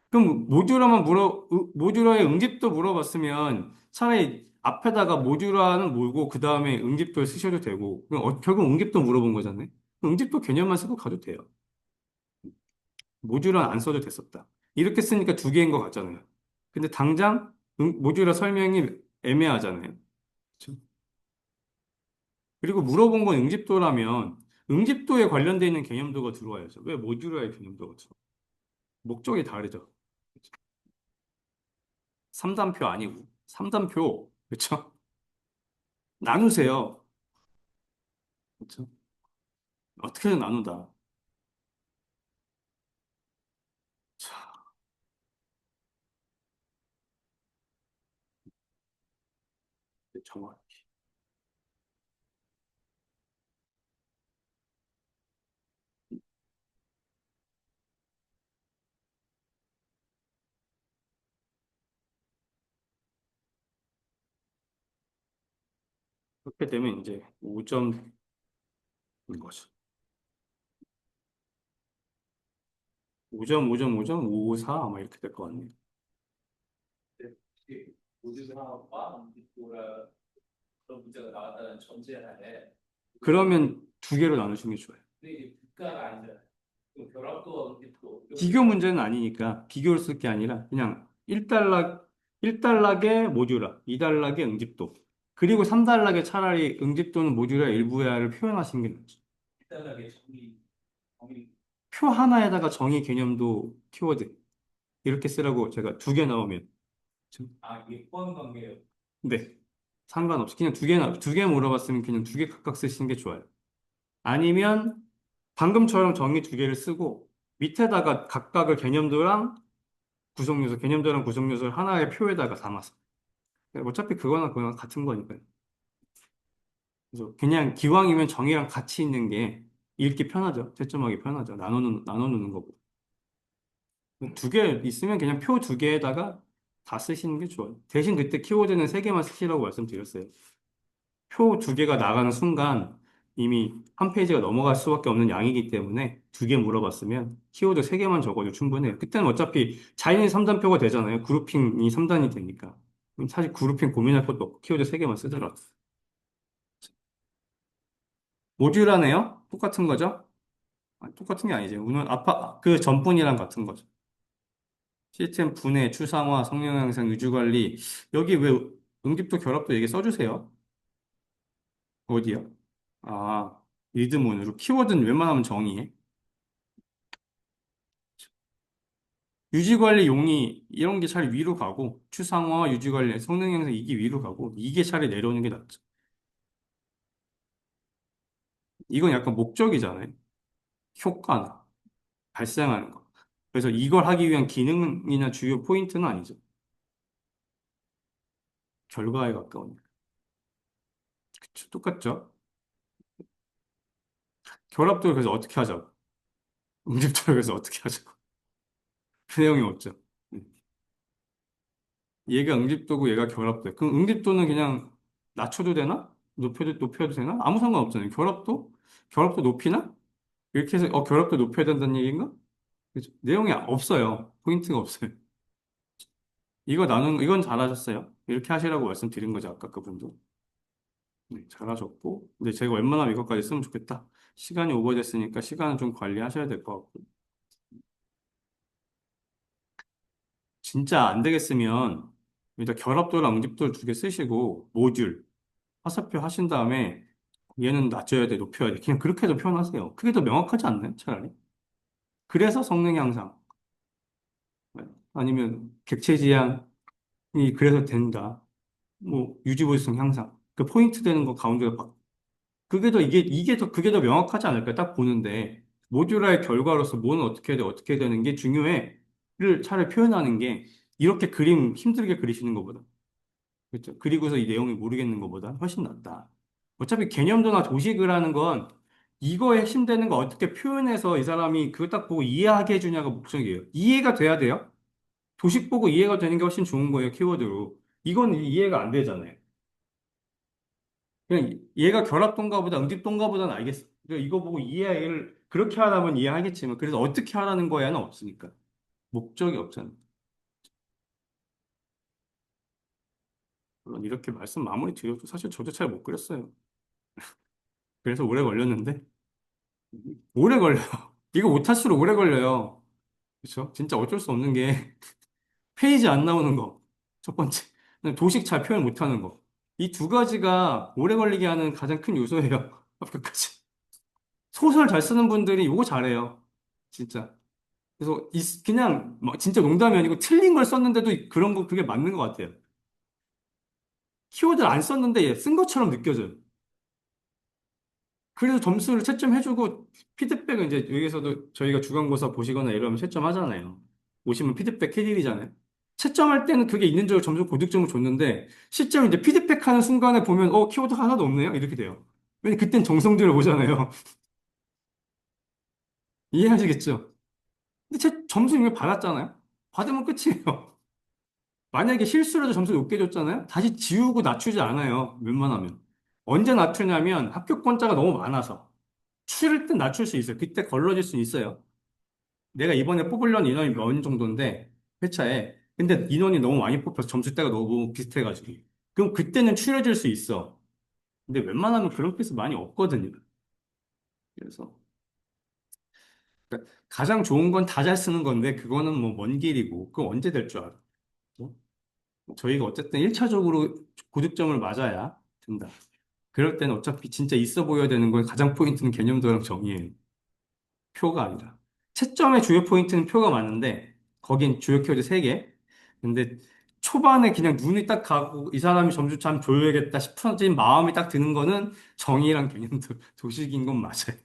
그럼 모듈러의 응집도 물어봤으면 차라리 앞에다가 모듈러는 몰고 그 다음에 응집도를 쓰셔도 되고 그럼 결국 응집도 물어본 거잖아요. 응집도 개념만 쓰고 가도 돼요. 모듈러는 안 써도 됐었다. 이렇게 쓰니까 두 개인 것 같잖아요. 근데 당장 모듈러 설명이 애매하잖아요. 그쵸? 그리고 물어본 건 응집도라면 응집도에 관련되어 있는 개념도가 들어와야죠. 왜 모듈화의 개념도가 들어? 목적이 다르죠. 그쵸? 3단표 아니고 3단표 그렇죠? 나누세요. 그렇죠? 어떻게든 나누다. 자, 정확히. 그렇게 되면 이제 5점인 거죠. 5점, 5점, 5점, 5, 4 아마 이렇게 될 것 같네요. 혹시 모두화와 빅토라 그런 문제가 나왔다는 전제하에 그러면 두 개로 나누시는 게 좋아요. 근데 이게 국가가 아니잖아요. 그 결합도와 빅토 비교 문제는 아니니까 비교를 쓸 게 아니라 그냥 1달락의 모듈화, 2달락의 응집도. 그리고 3달락의 차라리 응집도는 모듈화 일부야를 표현하시는 게 낫죠. 간단하게 정의 표 하나에다가 정의 개념도 키워드. 이렇게 쓰라고 제가 두 개 나오면. 예권 관계예요. 네. 상관없이 그냥 두 개 물어봤으면 그냥 두 개 각각 쓰시는 게 좋아요. 아니면 방금처럼 정의 두 개를 쓰고 밑에다가 각각의 개념도랑 구성요소를 하나의 표에다가 담아서. 어차피 그거나 같은 거니까요. 그래서 그냥 기왕이면 정의랑 같이 있는 게 읽기 편하죠. 채점하기 편하죠. 나눠놓는 거고. 두 개 있으면 그냥 표 두 개에다가 다 쓰시는 게 좋아요. 대신 그때 키워드는 세 개만 쓰시라고 말씀드렸어요. 표 두 개가 나가는 순간 이미 한 페이지가 넘어갈 수밖에 없는 양이기 때문에 두 개 물어봤으면 키워드 세 개만 적어도 충분해요. 그때는 어차피 자연히 3단표가 되잖아요. 그룹핑이 3단이 되니까. 그럼 사실 그룹핑 고민할 것도 없고 키워드 세 개만 쓰더라도. 모듈하네요? 똑같은 거죠? 똑같은 게 아니죠. 오늘 그 전분이랑 같은 거죠. 시스템 분해, 추상화, 성능 향상, 유지 관리. 여기 왜 응집도 결합도 얘기 써주세요. 어디요? 아, 리드문으로. 키워드는 웬만하면 정의해. 유지 관리 용이 이런 게 차라리 위로 가고, 추상화, 유지 관리, 성능 향상 이게 위로 가고, 이게 차라리 내려오는 게 낫죠. 이건 약간 목적이잖아요. 효과나 발생하는 거. 그래서 이걸 하기 위한 기능이나 주요 포인트는 아니죠. 결과에 가까우니까. 그쵸, 똑같죠? 결합도 그래서 어떻게 하자고. 응집도 그래서 어떻게 하자고. 그 내용이 없죠. 얘가 응집도고 얘가 결합도. 그럼 응집도는 그냥 낮춰도 되나? 높여도 되나? 아무 상관없잖아요. 결합도 높이나? 이렇게 해서 결합도 높여야 된다는 얘기인가? 그죠? 내용이 없어요. 포인트가 없어요. 이건 잘하셨어요. 이렇게 하시라고 말씀드린 거죠. 아까 그분도. 네, 잘하셨고. 근데 제가 웬만하면 이것까지 쓰면 좋겠다. 시간이 오버됐으니까 시간은 좀 관리하셔야 될 것 같고. 진짜 안 되겠으면 일단 결합도랑 응집도를 두 개 쓰시고 모듈 화살표 하신 다음에 얘는 낮춰야 돼, 높여야 돼. 그냥 그렇게도 표현하세요. 그게 더 명확하지 않나요? 차라리. 그래서 성능 향상. 아니면 객체 지향이 그래서 된다. 뭐 유지보수성 향상. 그 포인트 되는 거 가운데가 그게 더 명확하지 않을까요? 딱 보는데 모듈화의 결과로서 뭐는 어떻게 돼, 어떻게 되는 게 중요해.를 차라리 표현하는 게 이렇게 그림 힘들게 그리시는 것보다. 그렇죠. 그리고서 이 내용을 모르겠는 것보다 훨씬 낫다. 어차피 개념도나 도식을 하는 건 이거에 핵심되는 거 어떻게 표현해서 이 사람이 그거 딱 보고 이해하게 해주냐가 목적이에요. 이해가 돼야 돼요. 도식 보고 이해가 되는 게 훨씬 좋은 거예요, 키워드로. 이건 이해가 안 되잖아요. 그냥 얘가 결합동가보다 응집동가보다는 알겠어. 그러니까 이거 보고 이해를 그렇게 하라면 이해하겠지만 그래서 어떻게 하라는 거야는 없으니까. 목적이 없잖아요. 물론 이렇게 말씀 마무리 드려도 사실 저도 잘 못 그렸어요. 그래서 오래 걸렸는데 오래 걸려요. 이거 못할수록 오래 걸려요. 그렇죠? 진짜 어쩔 수 없는 게 페이지 안 나오는 거. 첫 번째. 도식 잘 표현 못하는 거. 이 두 가지가 오래 걸리게 하는 가장 큰 요소예요. 합격까지. 소설 잘 쓰는 분들이 이거 잘해요. 진짜. 그래서 그냥 진짜 농담이 아니고 틀린 걸 썼는데도 그런 거 그게 맞는 것 같아요. 키워드를 안 썼는데 쓴 것처럼 느껴져요. 그래서 점수를 채점해주고 피드백은 이제 여기서도 저희가 주간고사 보시거나 이러면 채점하잖아요. 오시면 피드백 해드리잖아요. 채점할 때는 그게 있는 줄 알고 점수 고득점을 줬는데 실제로 이제 피드백하는 순간에 보면 키워드가 하나도 없네요. 이렇게 돼요. 왜냐면 그땐 정성들을 보잖아요. 이해하시겠죠? 근데 제 점수 이미 받았잖아요. 받으면 끝이에요. 만약에 실수라도 점수 높게 줬잖아요. 다시 지우고 낮추지 않아요. 웬만하면. 언제 낮추냐면 합격권자가 너무 많아서. 추릴 땐 낮출 수 있어요. 그때 걸러질 수 있어요. 내가 이번에 뽑으려는 인원이 몇 정도인데, 회차에. 근데 인원이 너무 많이 뽑혀서 점수대가 너무 비슷해가지고. 그럼 그때는 추려질 수 있어. 근데 웬만하면 그런 케이스 많이 없거든요. 그래서. 그러니까 가장 좋은 건 다 잘 쓰는 건데, 그거는 뭐 먼 길이고, 그거 언제 될 줄 알아. 저희가 어쨌든 1차적으로 고득점을 맞아야 된다. 그럴 때는 어차피 진짜 있어 보여야 되는 건 가장 포인트는 개념도랑 정의예요. 표가 아니라. 채점의 주요 포인트는 표가 많은데, 거긴 주요 키워드 3개. 근데 초반에 그냥 눈이 딱 가고 이 사람이 점수 참 줘야겠다 싶어진 마음이 딱 드는 거는 정의랑 개념도 도식인 건 맞아요.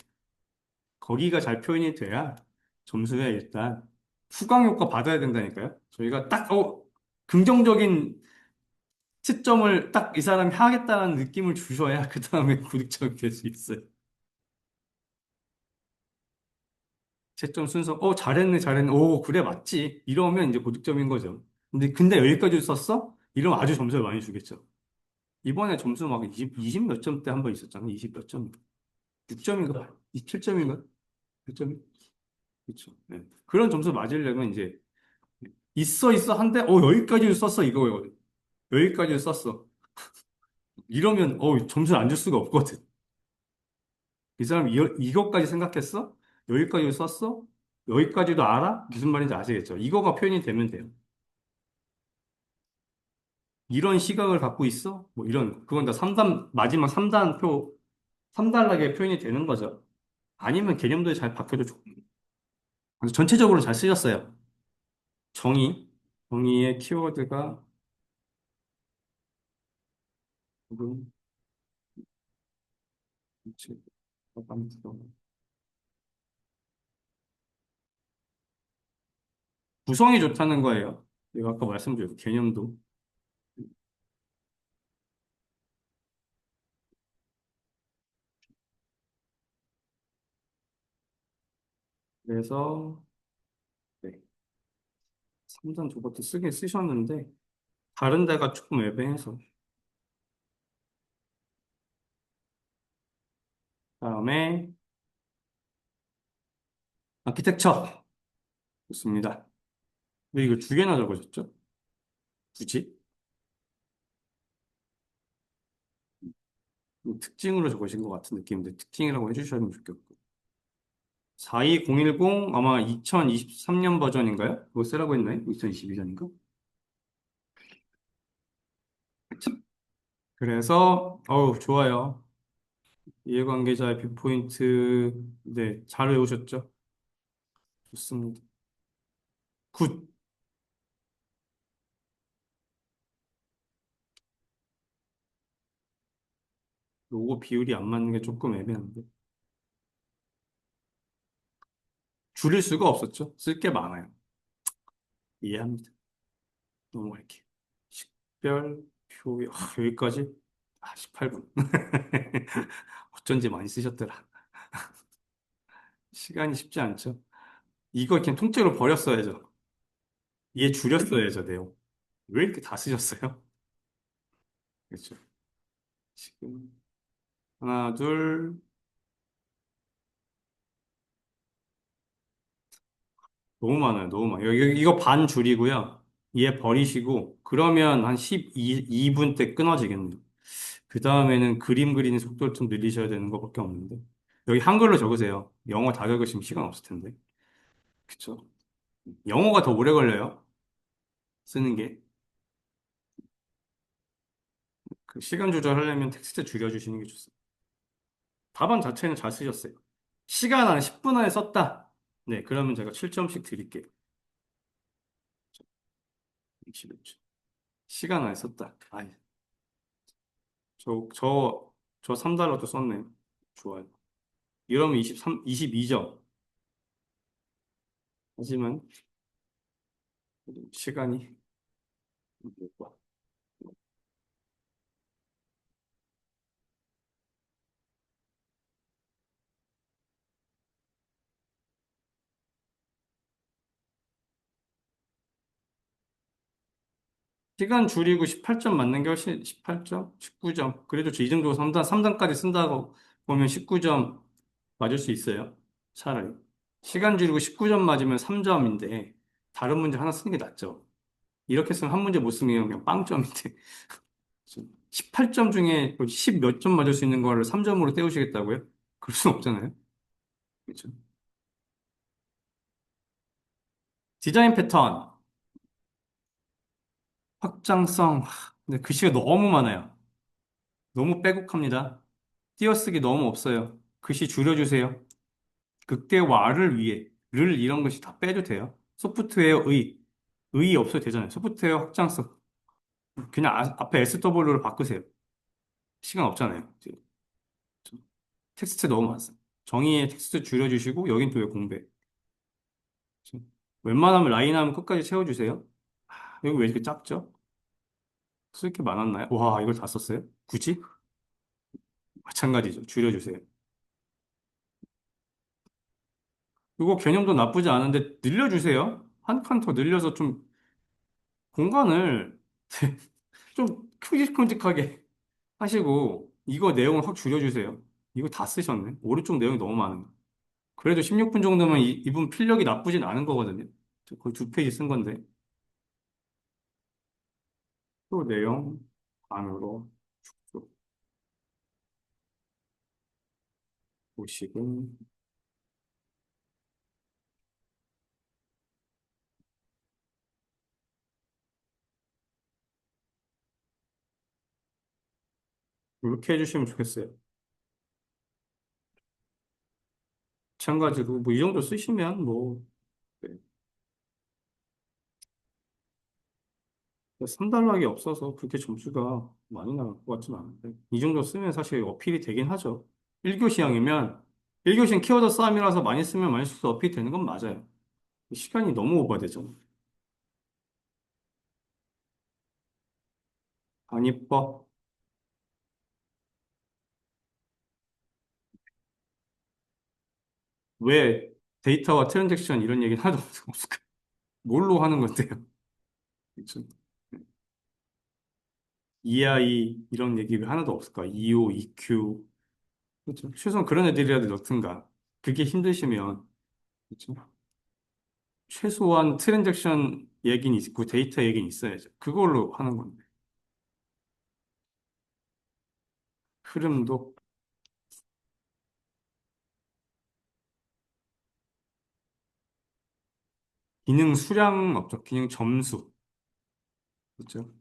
거기가 잘 표현이 돼야 점수에 일단 후광 효과 받아야 된다니까요. 저희가 딱, 긍정적인 채점을 딱 이 사람이 하겠다는 느낌을 주셔야 그 다음에 고득점이 될 수 있어요. 채점 순서, 잘했네, 잘했네. 오, 그래, 맞지. 이러면 이제 고득점인 거죠. 근데 여기까지 썼어? 이러면 아주 점수를 많이 주겠죠. 이번에 점수 막 20 몇 점대 한 번 있었잖아요. 20 몇 점. 6점인가? 27점인가? 몇 점이? 그렇죠. 네. 그런 점수 맞으려면 이제 있어 한데, 여기까지 썼어, 이거예요. 여기까지 썼어. 이러면, 점수를 안 줄 수가 없거든. 이 사람 이것까지 생각했어? 여기까지 썼어? 여기까지도 알아? 무슨 말인지 아시겠죠? 이거가 표현이 되면 돼요. 이런 시각을 갖고 있어? 뭐 이런, 그건 다 3단, 마지막 3단 표, 3단락에 표현이 되는 거죠. 아니면 개념도 잘 바뀌어도 좋고. 그래서 전체적으로 잘 쓰셨어요. 정의, 정의의 키워드가 조금, 그치, 구성이 좋다는 거예요. 내가 아까 말씀드렸죠. 개념도. 그래서, 네. 3단 저것도 쓰긴 쓰셨는데, 다른 데가 조금 애매해서. 다음에, 아키텍처. 좋습니다. 왜 이거 두 개나 적으셨죠? 굳이? 특징으로 적으신 것 같은 느낌인데, 특징이라고 해주셔면 좋겠고. 42010 아마 2023년 버전인가요? 그거 쓰라고 했나요? 2022년인가? 그래서, 좋아요. 이해관계자의 뷰포인트, 네, 잘 외우셨죠? 좋습니다. 굿. 로고 비율이 안 맞는 게 조금 애매한데. 줄일 수가 없었죠? 쓸 게 많아요. 이해합니다. 넘어갈게요. 식별, 표, 여기까지? 18분. 어쩐지 많이 쓰셨더라. 시간이 쉽지 않죠? 이거 그냥 통째로 버렸어야죠. 얘 줄였어야죠, 내용. 왜 이렇게 다 쓰셨어요? 그렇죠. 지금 하나, 둘, 너무 많아요, 너무 많아요. 이거 반 줄이고요. 얘 버리시고 그러면 한 12분 때 끊어지겠네요. 그 다음에는 그림 그리는 속도를 좀 늘리셔야 되는 것밖에 없는데 여기 한글로 적으세요. 영어 다 적으시면 시간 없을 텐데. 그쵸? 영어가 더 오래 걸려요. 쓰는 게. 그 시간 조절하려면 텍스트 줄여주시는 게 좋습니다. 답안 자체는 잘 쓰셨어요. 시간 안에 10분 안에 썼다. 네, 그러면 제가 7점씩 드릴게요. 25초. 시간 안에 썼다. 아, 저, 저, 저 3달러도 썼네요. 좋아요. 이러면 22점. 하지만 시간이 시간 줄이고 18점 맞는 게 훨씬 18점? 19점. 그래도 저 이 정도 3단까지 쓴다고 보면 19점 맞을 수 있어요. 차라리. 시간 줄이고 19점 맞으면 3점인데 다른 문제 하나 쓰는 게 낫죠. 이렇게 쓰면 한 문제 못 쓰면 그냥 빵점인데 18점 중에 10 몇 점 맞을 수 있는 거를 3점으로 때우시겠다고요? 그럴 순 없잖아요. 그렇죠. 디자인 패턴, 확장성. 근데 글씨가 너무 많아요. 너무 빼곡합니다. 띄어쓰기 너무 없어요. 글씨 줄여주세요. 극대화를 위해 를 이런 것이 다 빼도 돼요. 소프트웨어의 의 없어도 되잖아요. 소프트웨어 확장성 그냥 앞에 SW로 바꾸세요. 시간 없잖아요. 이제 텍스트 너무 많습니다. 정의의 텍스트 줄여주시고 여긴 또 왜 공배? 웬만하면 라인하면 끝까지 채워주세요. 여기 왜 이렇게 작죠? 쓸 게 많았나요? 와, 이걸 다 썼어요? 굳이? 마찬가지죠. 줄여주세요. 이거 개념도 나쁘지 않은데 늘려주세요. 한 칸 더 늘려서 좀 공간을 좀 큼직큼직하게 하시고 이거 내용을 확 줄여주세요. 이거 다 쓰셨네. 오른쪽 내용이 너무 많은 거. 그래도 16분 정도면 이분 필력이 나쁘진 않은 거거든요. 거의 2페이지 쓴 건데. 또 내용 안으로 쭉 보시고 이렇게 해주시면 좋겠어요. 마찬가지로 뭐 이 정도 쓰시면 뭐 3단락이 없어서 그렇게 점수가 많이 나올 것 같진 않은데 이 정도 쓰면 사실 어필이 되긴 하죠. 1교시형이면 1교시는 키워드 싸움이라서 많이 쓰면 많이 쓸수록 어필이 되는 건 맞아요. 시간이 너무 오버되죠. 안 이뻐? 왜 데이터와 트랜잭션 이런 얘기는 하나도 없을까? 뭘로 하는 건데요? 그쵸? EI 이런 얘기 왜 하나도 없을까? EO, EQ. 그렇죠? 최소한 그런 애들이라도 넣든가. 그게 힘드시면, 그렇죠? 최소한 트랜잭션 얘기는 있고 데이터 얘기는 있어야죠. 그걸로 하는 건데. 흐름도 기능 수량 없죠. 기능 점수. 그렇죠?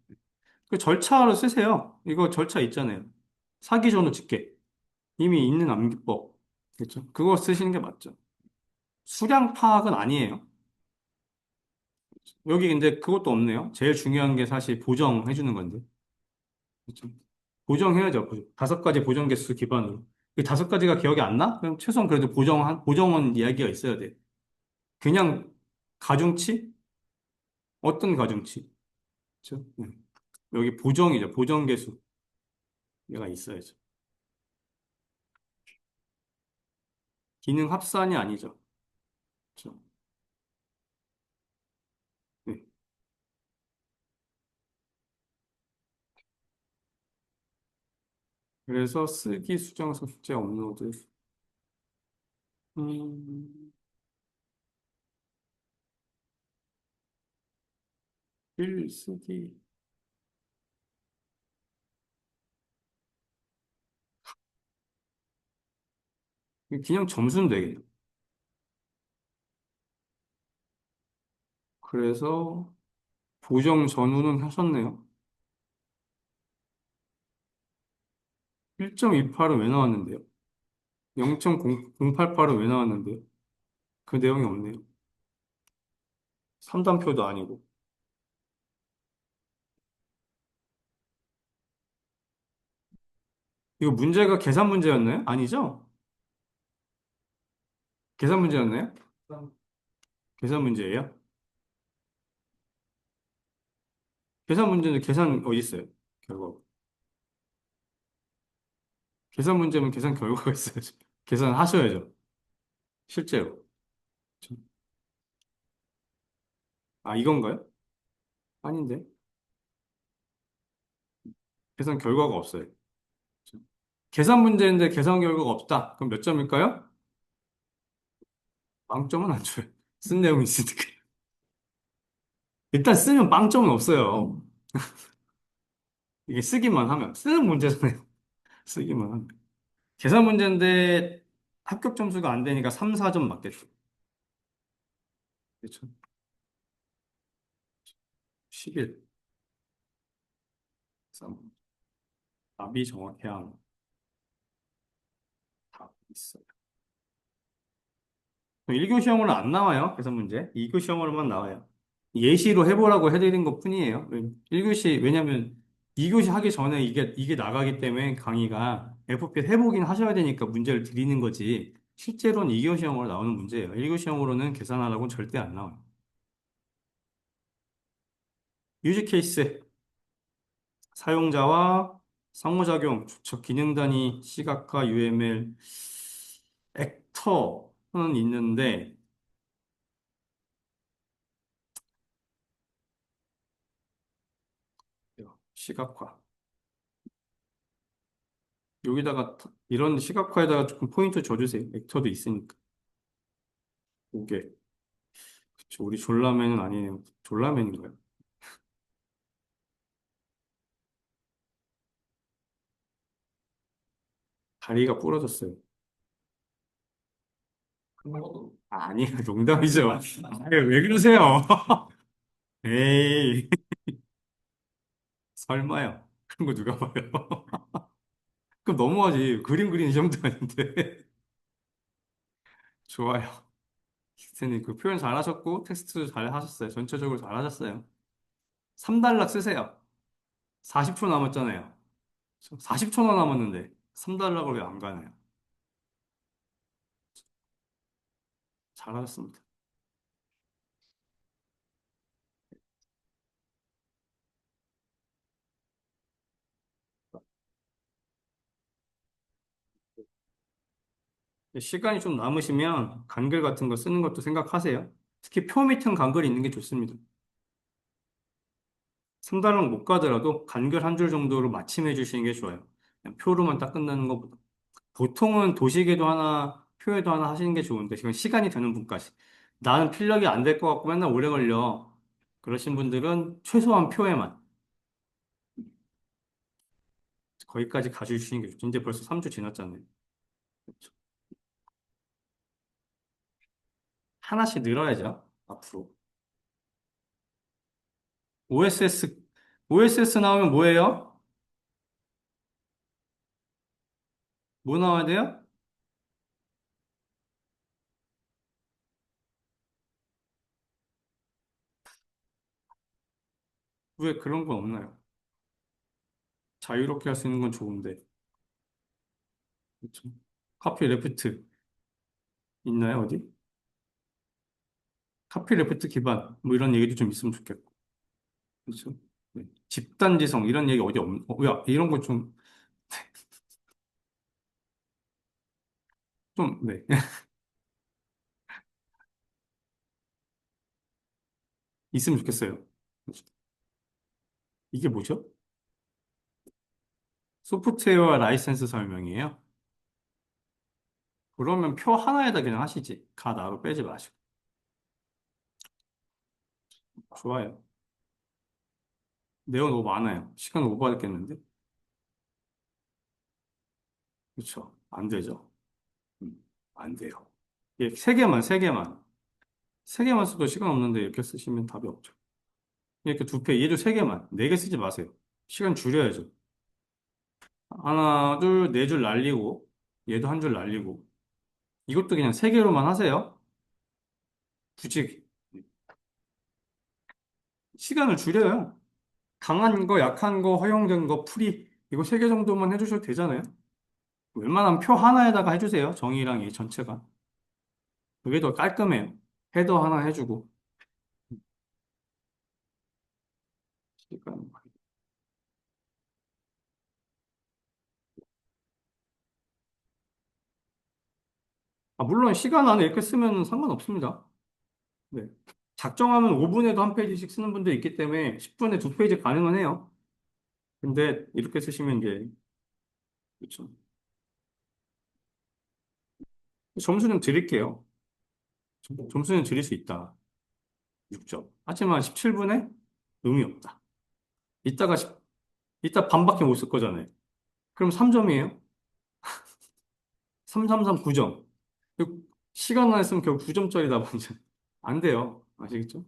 그 절차로 쓰세요. 이거 절차 있잖아요. 사기 전후 집계. 이미 있는 암기법. 그렇죠? 그거 쓰시는 게 맞죠. 수량 파악은 아니에요. 여기 근데 그것도 없네요. 제일 중요한 게 사실 보정해 주는 건데. 그렇죠? 보정해야죠. 5가지 보정 개수 기반으로. 그 5가지가 기억이 안 나? 그럼 최소한 그래도 보정은 이야기가 있어야 돼. 그냥 가중치? 어떤 가중치? 그렇죠? 여기 보정이죠. 보정 개수. 얘가 있어야죠. 기능 합산이 아니죠. 그렇죠? 네. 그래서 쓰기, 수정, 숙제, 업로드. 음, 쓰기. 그냥 점수는 되겠네. 그래서 보정 전후는 하셨네요. 1.28은 왜 나왔는데요? 0.088은 왜 나왔는데요? 그 내용이 없네요. 3단표도 아니고. 이거 문제가 계산 문제였나요? 아니죠? 계산 문제였나요? 계산 문제예요? 계산 문제는 계산 어디 있어요? 결과. 계산 문제면 계산 결과가 있어야죠. 계산하셔야죠. 실제로. 아, 이건가요? 아닌데. 계산 결과가 없어요. 계산 문제인데 계산 결과가 없다. 그럼 몇 점일까요? 빵점은 안 줘요. 쓴 내용이 있으니까. 일단 쓰면 빵점은 없어요. 이게 쓰기만 하면. 쓰는 문제잖아요. 쓰기만 하면. 계산 문제인데 합격 점수가 안 되니까 3, 4점 맞겠죠. 그렇죠. 11. 3. 답이 정확해야 하는 답이 있어요. 1교 시험으로는 안 나와요. 계산 문제. 2교 시험으로만 나와요. 예시로 해보라고 해드린 것 뿐이에요. 1교시, 왜냐면 2교시 하기 전에 이게 나가기 때문에 강의가 FP 해보긴 하셔야 되니까 문제를 드리는 거지. 실제로는 2교 시험으로 나오는 문제예요. 1교 시험으로는 계산하라고는 절대 안 나와요. 유지 케이스, 사용자와 상호작용, 주척 기능 단위, 시각화, UML, 액터는 있는데, 시각화. 여기다가 이런 시각화에다가 조금 포인트 줘주세요. 액터도 있으니까. 오게. 그쵸. 우리 졸라맨은 아니네요. 졸라맨인가요? 다리가 부러졌어요. 아니에요. 농담이죠. 아유, 왜 그러세요? 에이, 설마요. 그런 거 누가 봐요? 그럼 너무하지. 그림 그리는 이 정도 아닌데. 좋아요. 킥스님, 그 표현 잘하셨고, 텍스트도 잘 하셨어요. 전체적으로 잘 하셨어요. 3단락 쓰세요. 40초 남았잖아요. 40초나 남았는데, 3단락을 왜 안 가나요? 잘하셨습니다. 시간이 좀 남으시면 간글 같은 거 쓰는 것도 생각하세요. 특히 표 밑은 간글이 있는 게 좋습니다. 3단락 못 가더라도 간글 한 줄 정도로 마침해 주시는 게 좋아요. 그냥 표로만 딱 끝나는 것보다. 보통은 도식에도 하나, 표에도 하나 하시는 게 좋은데, 지금 시간이 되는 분까지. 나는 필력이 안 될 것 같고 맨날 오래 걸려. 그러신 분들은 최소한 표에만. 거기까지 가주시는 게 좋죠. 이제 벌써 3주 지났잖아요. 그렇죠. 하나씩 늘어야죠. 앞으로. OSS, OSS 나오면 뭐예요? 뭐 나와야 돼요? 왜 그런 건 없나요? 자유롭게 할 수 있는 건 좋은데. 그렇죠. 카피 레프트 있나요, 어디? 카피 레프트 기반, 뭐 이런 얘기도 좀 있으면 좋겠고. 그렇죠. 네. 집단지성, 이런 얘기 어디 야, 이런 거 네. 있으면 좋겠어요. 그렇죠. 이게 뭐죠? 소프트웨어 라이센스 설명이에요. 그러면 표 하나에다 그냥 하시지. 가 나로 빼지 마시고. 좋아요. 내용 너무 많아요. 시간 오버하겠는데? 그렇죠. 안 되죠. 안 돼요. 예, 세 개만, 세 개만. 세 개만 써도 시간 없는데 이렇게 쓰시면 답이 없죠. 이렇게 두 ፔ, 얘도 세 개만. 네 개 쓰지 마세요. 시간 줄여야죠. 하나, 둘, 네 줄 날리고. 얘도 한 줄 날리고. 이것도 그냥 세 개로만 하세요. 굳이 시간을 줄여요. 강한 거, 약한 거, 허용된 거, 풀이. 이거 세 개 정도만 해주셔도 되잖아요. 웬만하면 표 하나에다가 해주세요. 정의랑 이 전체가. 그게 더 깔끔해요. 헤더 하나 해주고. 시간. 물론 시간 안에 이렇게 쓰면 상관없습니다. 네. 작정하면 5분에도 한 페이지씩 쓰는 분도 있기 때문에 10분에 두 페이지 가능은 해요. 근데 이렇게 쓰시면 이제, 그렇죠. 점수는 드릴게요. 점수는 드릴 수 있다. 6점. 하지만 17분에 의미 없다. 이따가, 이따 반밖에 못 쓸 거잖아요. 그럼 3점이에요. 3, 3, 3, 9점. 시간 안에 쓰면 결국 9점짜리다 보니 안 돼요. 아시겠죠?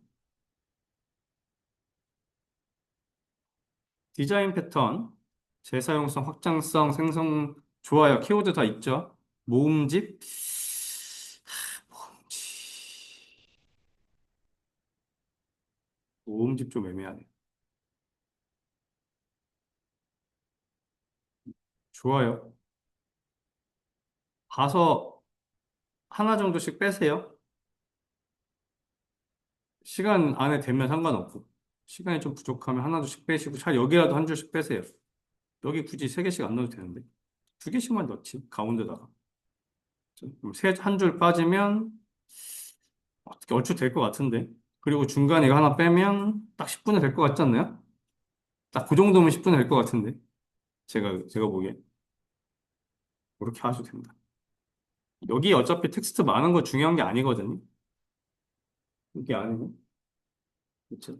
디자인 패턴, 재사용성, 확장성, 생성, 좋아요. 키워드 다 있죠? 모음집, 모음집 좀 애매하네. 좋아요. 봐서 하나 정도씩 빼세요. 시간 안에 되면 상관없고. 시간이 좀 부족하면 하나 둘씩 빼시고, 차 여기라도 한 줄씩 빼세요. 여기 굳이 세 개씩 안 넣어도 되는데. 두 개씩만 넣지, 가운데다가. 한 줄 빠지면 어떻게 얼추 될 것 같은데. 그리고 중간에 이거 하나 빼면 딱 10분에 될 것 같지 않나요? 딱 그 정도면 10분에 될 것 같은데. 제가 보기에. 그렇게 하셔도 됩니다. 여기 어차피 텍스트 많은 거 중요한 게 아니거든요. 이게 아니고. 그쵸?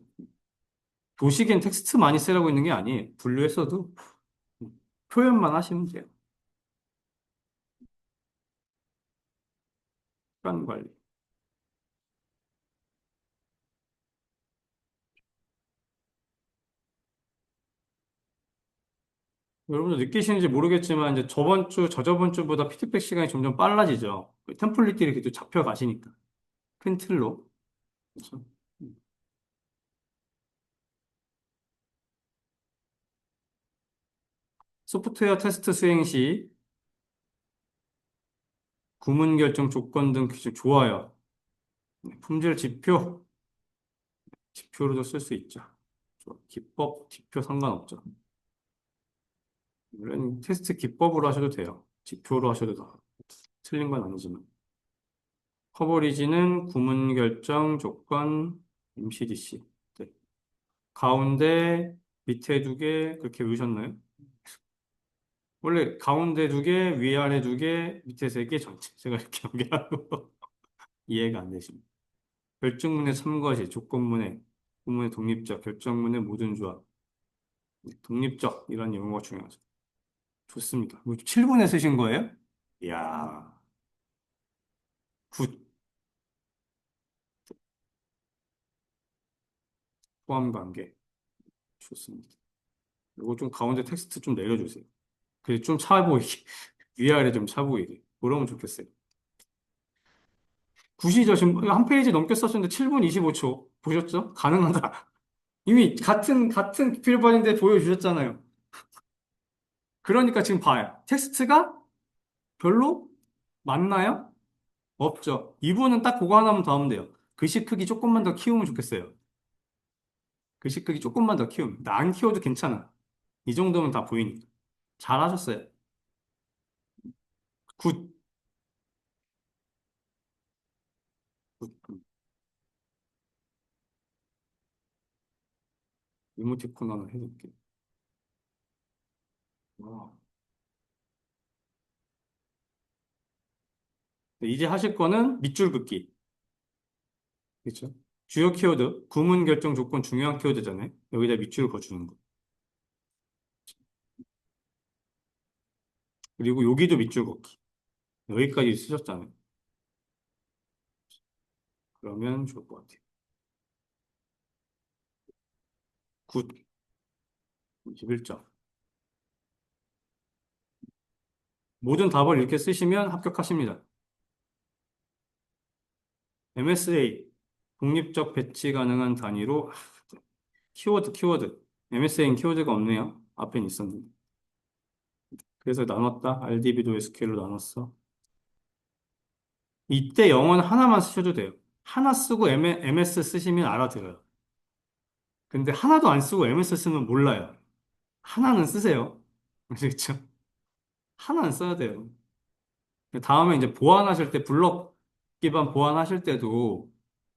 도식엔 텍스트 많이 쓰라고 있는 게 아니에요. 분류했어도 표현만 하시면 돼요. 시간 관리. 여러분들 느끼시는지 모르겠지만, 이제 저번 주, 저저번 주보다 피드백 시간이 점점 빨라지죠. 템플릿들이 계속 잡혀가시니까. 큰 틀로. 그렇죠? 소프트웨어 테스트 수행 시 구문 결정 조건 등 규칙 좋아요. 품질 지표로도 쓸 수 있죠. 기법, 지표 상관없죠. 물론 테스트 기법으로 하셔도 돼요. 지표로 하셔도 다 틀린 건 아니지만. 커버리지는 구문 결정 조건 MCDC. 네. 가운데 밑에 두 개 그렇게 외우셨나요? 원래 가운데 두 개, 위아래 두 개, 밑에 세 개 전체. 제가 이렇게 연결하고 이해가 안 되십니다. 결정문의 참고시, 조건문의, 구문의 독립적, 결정문의 모든 조합, 독립적 이런 용어가 중요하죠. 좋습니다. 뭐 7분에 쓰신 거예요? 이야, 굿. 포함 관계. 좋습니다. 이거 좀 가운데 텍스트 좀 내려주세요. 그게 좀 차 보이게. 위아래 좀 차 보이게. 그러면 좋겠어요. 굿이죠. 지금 한 페이지 넘게 썼는데 7분 25초. 보셨죠? 가능하다. 이미 같은 필번인데 보여주셨잖아요. 그러니까 지금 봐요. 텍스트가 별로 맞나요? 없죠. 이분은 딱 그거 하나만 더 하면 돼요. 글씨 크기 조금만 더 키우면 좋겠어요. 글씨 크기 조금만 더 키우면. 나 안 키워도 괜찮아. 이 정도면 다 보이니까. 잘하셨어요. 굿. 굿. 이모티콘 하나 해줄게. 와. 네, 이제 하실 거는 밑줄 긋기. 그렇죠? 주요 키워드, 구문 결정 조건 중요한 키워드잖아요. 여기다 밑줄 그어주는 거. 그리고 여기도 밑줄 긋기. 여기까지 쓰셨잖아요. 그러면 좋을 것 같아요. 굿. 21점. 모든 답을 이렇게 쓰시면 합격하십니다. MSA, 독립적 배치 가능한 단위로, 키워드. MSA는 키워드가 없네요. 앞엔 있었는데. 그래서 나눴다. RDB도 SQL로 나눴어. 이때 영어는 하나만 쓰셔도 돼요. 하나 쓰고 MS 쓰시면 알아들어요. 근데 하나도 안 쓰고 MS 쓰면 몰라요. 하나는 쓰세요. 아시겠죠? 하나는 써야 돼요. 다음에 이제 보완하실 때, 블록 기반 보완하실 때도,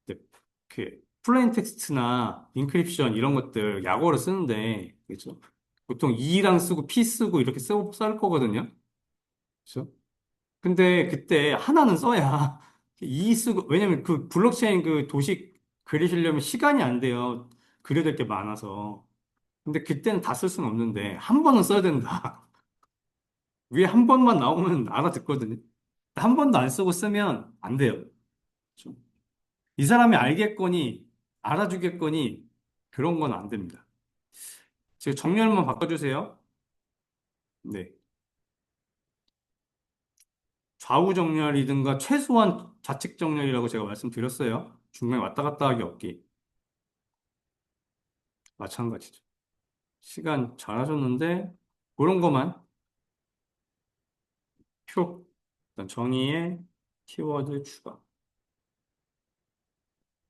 이제 그 플레인 텍스트나 인크립션 이런 것들 약어로 쓰는데, 그렇죠? 보통 E랑 쓰고 P 쓰고 이렇게 쓸 거거든요. 그렇죠? 근데 그때 하나는 써야 E 쓰고, 왜냐면 그 블록체인 그 도식 그리시려면 시간이 안 돼요. 그려야 될 게 많아서. 근데 그때는 다 쓸 수는 없는데, 한 번은 써야 된다. 위에 한 번만 나오면 알아듣거든요. 한 번도 안 쓰고 쓰면 안 돼요. 그렇죠? 이 사람이 알겠거니, 알아주겠거니, 그런 건 안 됩니다. 지금 정렬만 바꿔주세요. 네. 좌우 정렬이든가 최소한 좌측 정렬이라고 제가 말씀드렸어요. 중간에 왔다 갔다 하기 없기. 마찬가지죠. 시간 잘하셨는데, 그런 것만, 일단 정의에 키워드 추가.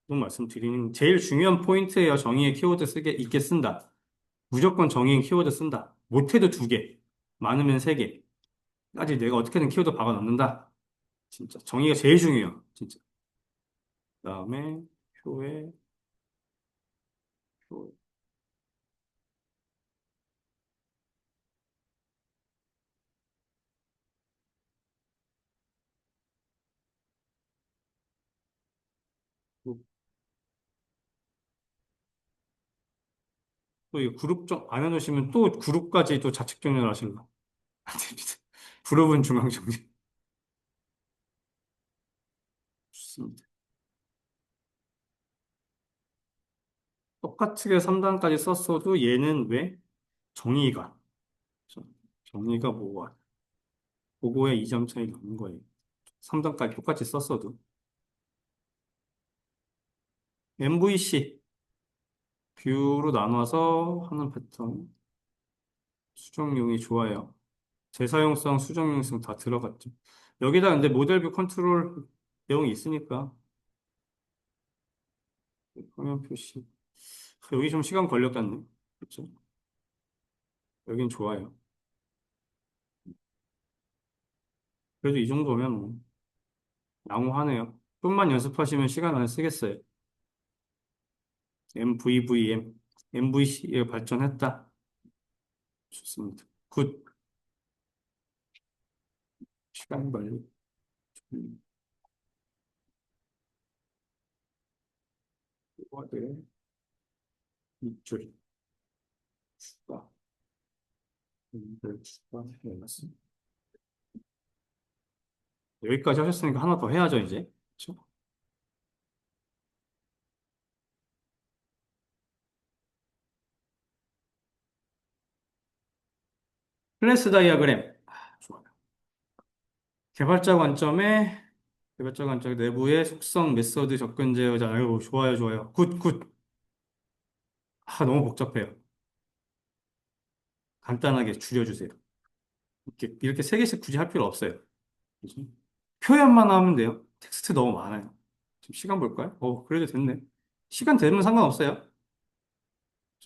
좀 말씀드리는, 제일 중요한 포인트예요. 정의에 키워드 있게 쓴다. 무조건 정의인 키워드 쓴다. 못해도 두 개, 많으면 세 개. 까지 내가 어떻게든 키워드 박아 넣는다. 진짜 정의가 제일 중요해요. 진짜. 그다음에 표에 표. 또이 그룹 안 해놓으시면 또 그룹까지 또 좌측 정렬 하시는 거. 안 됩니다. 그룹은 중앙 정렬. 좋습니다. 똑같게 3단까지 썼어도 얘는 왜 정의가 정의가 뭐가 그거에 2점 차이가 없는 거예요. 3단까지 똑같이 썼어도 MVC 뷰로 나눠서 하는 패턴 수정용이 좋아요. 재사용성, 수정용성 다 들어갔죠. 여기다 근데 모델뷰 컨트롤 내용이 있으니까 화면 표시 여기 좀 시간 걸렸겠네. 그렇죠? 여긴 좋아요. 그래도 이 정도면 뭐 양호하네요. 좀만 연습하시면 시간 안에 쓰겠어요. MVVM, MVC에 발전했다. 좋습니다. 굿. 시간 관리. 이거를 밑줄 추가. 이걸 추가. 해놨습니다. 여기까지 하셨으니까 하나 더 해야죠, 이제. 그렇죠? 클래스 다이어그램. 좋아요. 개발자 관점에 개발자 관점 내부의 속성, 메서드, 접근 제어자. 아유, 좋아요, 좋아요. 굿, 굿. 너무 복잡해요. 간단하게 줄여주세요. 이렇게 세 개씩 굳이 할 필요 없어요. 그죠? 표현만 하면 돼요. 텍스트 너무 많아요. 지금 시간 볼까요? 그래도 됐네. 시간 되면 상관없어요.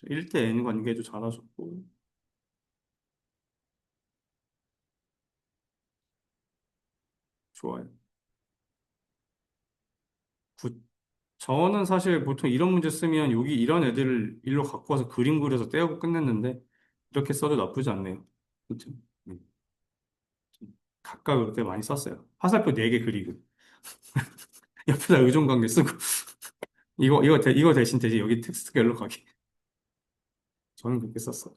1대 N 관계도 잘하셨고. 좋아요. 굿. 저는 사실 보통 이런 문제 쓰면 여기 이런 애들을 일로 갖고 와서 그림 그려서 떼우고 끝냈는데, 이렇게 써도 나쁘지 않네요. 그쵸? 음, 각각 그렇게 많이 썼어요. 화살표 4개 그리고, 옆에다 의존관계 쓰고, 이거 대신 여기 텍스트 갤러 가기. 저는 그렇게 썼어요.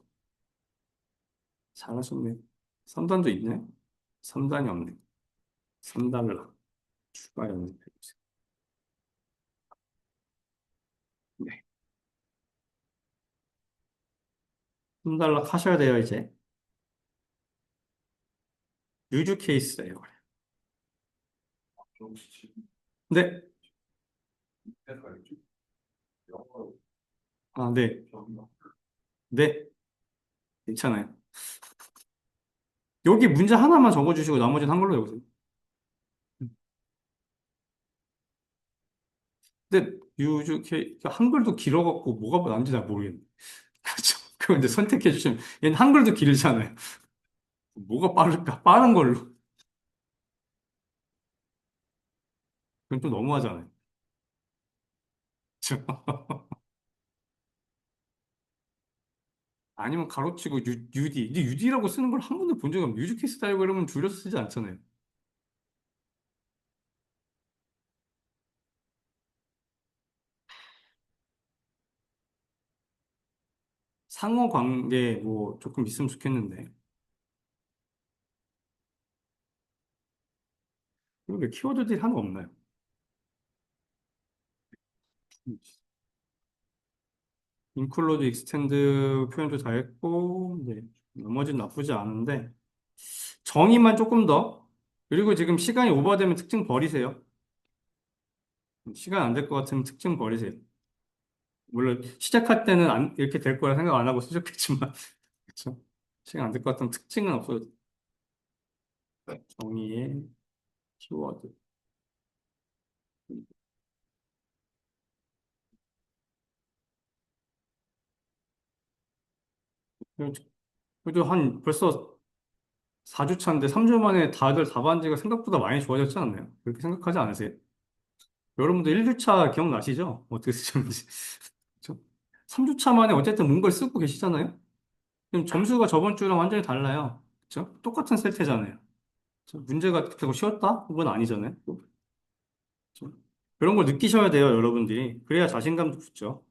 잘하셨네. 3단도 있네. 3단이 없네. 3달러. 추가 연습해주세요. 네. 3달러 하셔야 돼요, 이제. 유주 케이스예요. 혹시 지금 네, 헷갈리죠? 영어로 아, 네, 병 네, 괜찮아요. 여기 문제 하나만 적어주시고 나머지는 한글로 적으세요. 근데 유주 케이스 한글도 길어갖고 뭐가 나은지 잘 모르겠네. 그렇죠. 그걸 이제 선택해 주시면 얘는 한글도 길잖아요. 뭐가 빠를까? 빠른 걸로. 그건 좀 너무하잖아요. 그렇죠? 아니면 가로치고 UD. 근데 UD라고 쓰는 걸 한 번도 본 적이 없는데, 유즈 케이스 다이어그램은 줄여서 쓰지 않잖아요. 상호 관계 뭐 조금 있으면 좋겠는데. 그리고 왜 키워드들이 하나 없나요? 인클로드 익스텐드 표현도 다 했고, 네. 나머지는 나쁘지 않은데, 정의만 조금 더. 그리고 지금 시간이 오버되면 특징 버리세요. 시간 안 될 것 같으면 특징 버리세요. 물론 시작할 때는 이렇게 될 거라 생각 안 하고 시작했지만, 그렇죠? 시간 안 될 것 같으면 특징은 없어도 돼요. 정의의 키워드. 그래도 한 벌써 4주 차인데 3주 만에 다들 답안지가 생각보다 많이 좋아졌지 않나요? 그렇게 생각하지 않으세요? 여러분들 1주차 기억나시죠? 어떻게 쓰셨는지. 그렇죠? 3주 차 만에 어쨌든 뭔가를 쓰고 계시잖아요? 그럼 점수가 저번 주랑 완전히 달라요. 그렇죠? 똑같은 세트잖아요. 그렇죠? 문제가 그렇다고 쉬웠다? 그건 아니잖아요. 그렇죠? 그런 걸 느끼셔야 돼요, 여러분들이. 그래야 자신감도 붙죠.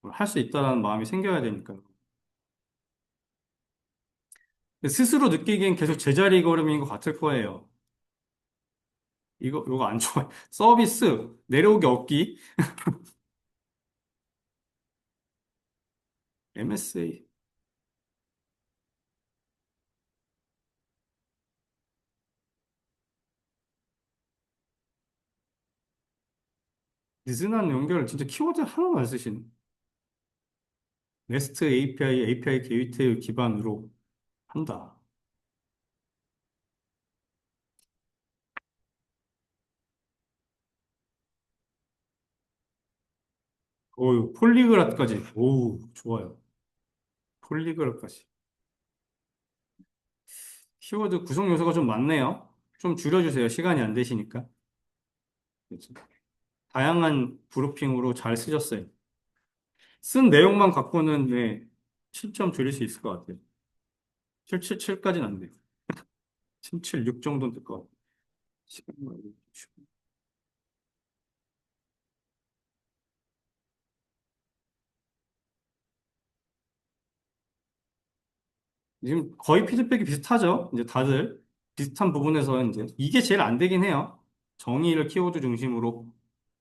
할 수 있다는 마음이 생겨야 되니까요. 스스로 느끼기엔 계속 제자리 걸음인 것 같을 거예요. 이거 안 좋아요. 서비스, 내려오기 없기, MSA. 느슨한 연결, 진짜 키워드 하나만 안 쓰시네. REST API, API 게이트웨이 기반으로 한다. 오, 폴리그라프까지. 오, 좋아요. 폴리그라프까지. 키워드 구성 요소가 좀 많네요. 좀 줄여주세요. 시간이 안 되시니까. 그렇죠. 다양한 브로핑으로 잘 쓰셨어요. 쓴 내용만 갖고는 네, 7점 줄일 수 있을 것 같아요. 777까지는 안 돼요. 776 정도는 될 것 같아요. 시간만 알려주시고. 지금 거의 피드백이 비슷하죠? 이제 다들 비슷한 부분에서 이제 이게 제일 안 되긴 해요. 정의를 키워드 중심으로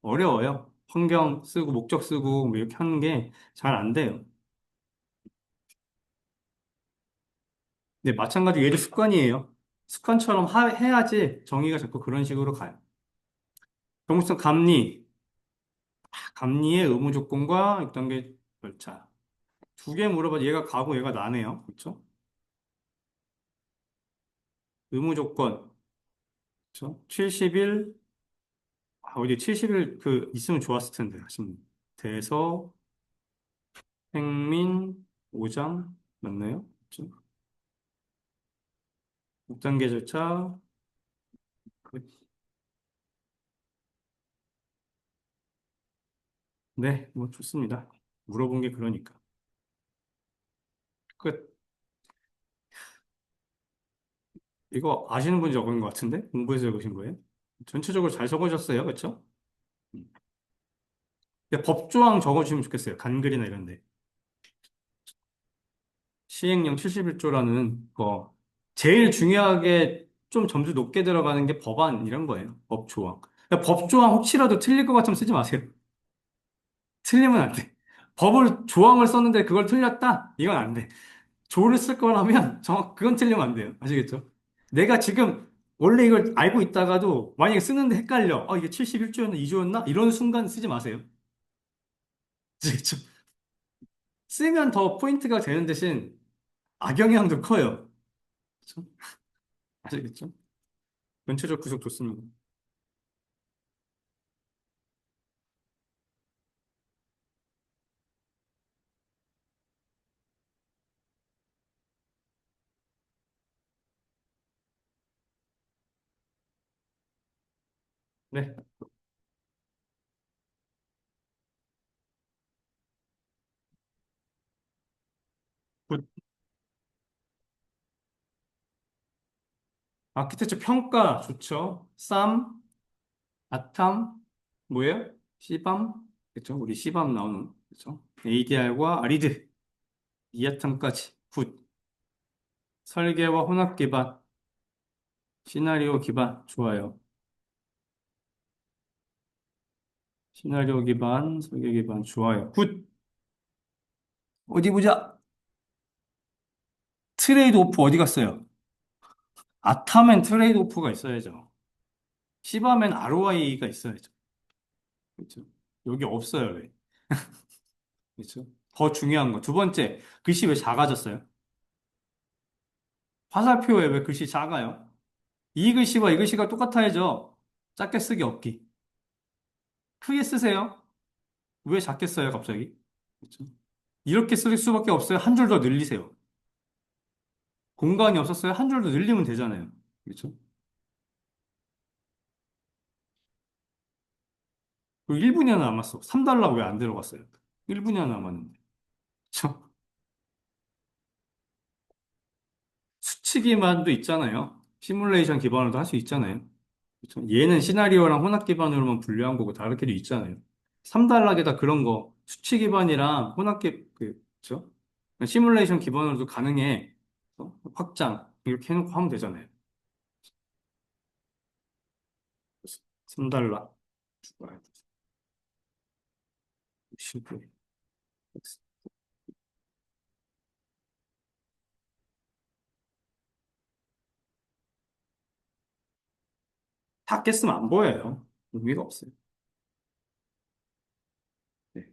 어려워요. 환경 쓰고 목적 쓰고 뭐 이렇게 하는 게 잘 안 돼요. 근데 마찬가지로 얘도 습관이에요. 습관처럼 해야지 정의가 자꾸 그런 식으로 가요. 정무성 감리, 감리의 의무 조건과 어떤 게 절차. 두 개 물어봐 얘가 가고 얘가 나네요. 그렇죠? 의무 조건, 그렇죠? 70일 어디 70일 그 있으면 좋았을 텐데 하시면 대서 행민 5장 맞나요? 그렇죠? 6단계 절차 끝. 네, 뭐 좋습니다. 물어본 게 그러니까 끝. 이거 아시는 분이 적은 것 같은데 공부해서 적으신 거예요? 전체적으로 잘 적으셨어요, 그렇죠? 법조항 적어주시면 좋겠어요. 간글이나 이런데 시행령 71조라는 거 제일 중요하게 좀 점수 높게 들어가는 게 법안 이런 거예요. 법조항. 그러니까 법조항 혹시라도 틀릴 것 같으면 쓰지 마세요. 틀리면 안 돼. 법을 조항을 썼는데 그걸 틀렸다? 이건 안 돼. 조를 쓸 거라면 그건 틀리면 안 돼요. 아시겠죠? 내가 지금 원래 이걸 알고 있다가도 만약에 쓰는데 헷갈려. 이게 71조였나 2조였나? 이런 순간 쓰지 마세요. 아시겠죠? 쓰면 더 포인트가 되는 대신 악영향도 커요. 그렇죠? 아시겠죠? 전체적 구성 좋습니다. 네. 굿. 아키텍처 평가 좋죠. 쌈, 아탐, 뭐예요? 시밤? 그렇죠? 우리 시밤 나오는, 그렇죠? ADR과 아리드, 이아탐까지. 굿. 설계와 혼합 기반, 시나리오 기반, 좋아요. 시나리오 기반, 설계 기반, 좋아요. 굿. 어디 보자. 트레이드 오프 어디 갔어요? 아타멘 트레이드 오프가 있어야죠. 시바멘 ROI가 있어야죠. 그렇죠? 여기 없어요, 왜? 그렇죠? 더 중요한 거. 두 번째, 글씨 왜 작아졌어요? 화살표에 왜 글씨 작아요? 이 글씨와 이 글씨가 똑같아야죠. 작게 쓰기 없기. 크게 쓰세요. 왜 작게 써요, 갑자기? 그렇죠? 이렇게 쓸 수밖에 없어요. 한 줄 더 늘리세요. 공간이 없었어요. 한 줄 더 늘리면 되잖아요. 그렇죠? 그리고 1분이나 남았어. 3달러가 왜 안 들어갔어요? 1분이나 남았는데. 그렇죠? 수치기반도 있잖아요. 시뮬레이션 기반으로도 할 수 있잖아요. 그렇죠? 얘는 시나리오랑 혼합 기반으로만 분류한 거고 다르게도 있잖아요. 3단락에다 그런 거 수치 기반이랑 그렇죠? 시뮬레이션 기반으로도 가능해. 확장 이렇게 해놓고 하면 되잖아요. 3달락 다 깼으면 안 보여요. 의미가 없어요. 네.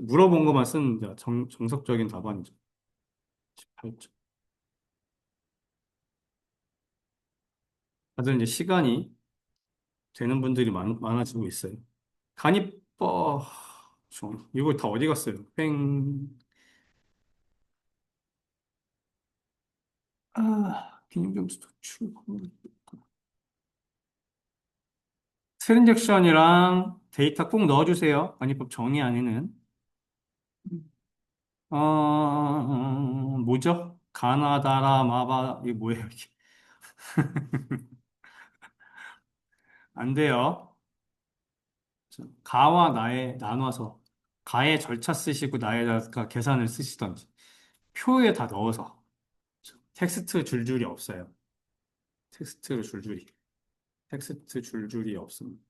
물어본 것만 쓰는 정석적인 답안이죠. 18점. 다들 이제 시간이 되는 분들이 많아지고 있어요. 간이뻐, 이거 다 어디 갔어요? 기능점수 도출. 트랜잭션이랑 데이터 꼭 넣어주세요. 간이법 정의 안에는. 뭐죠? 가나다라, 마바, 이게 뭐예요, 이게? 안 돼요. 가와 나에 나눠서, 가의 절차 쓰시고 나에다가 계산을 쓰시던지, 표에 다 넣어서. 텍스트 줄줄이 없어요. 텍스트 줄줄이. 텍스트 줄줄이 없습니다.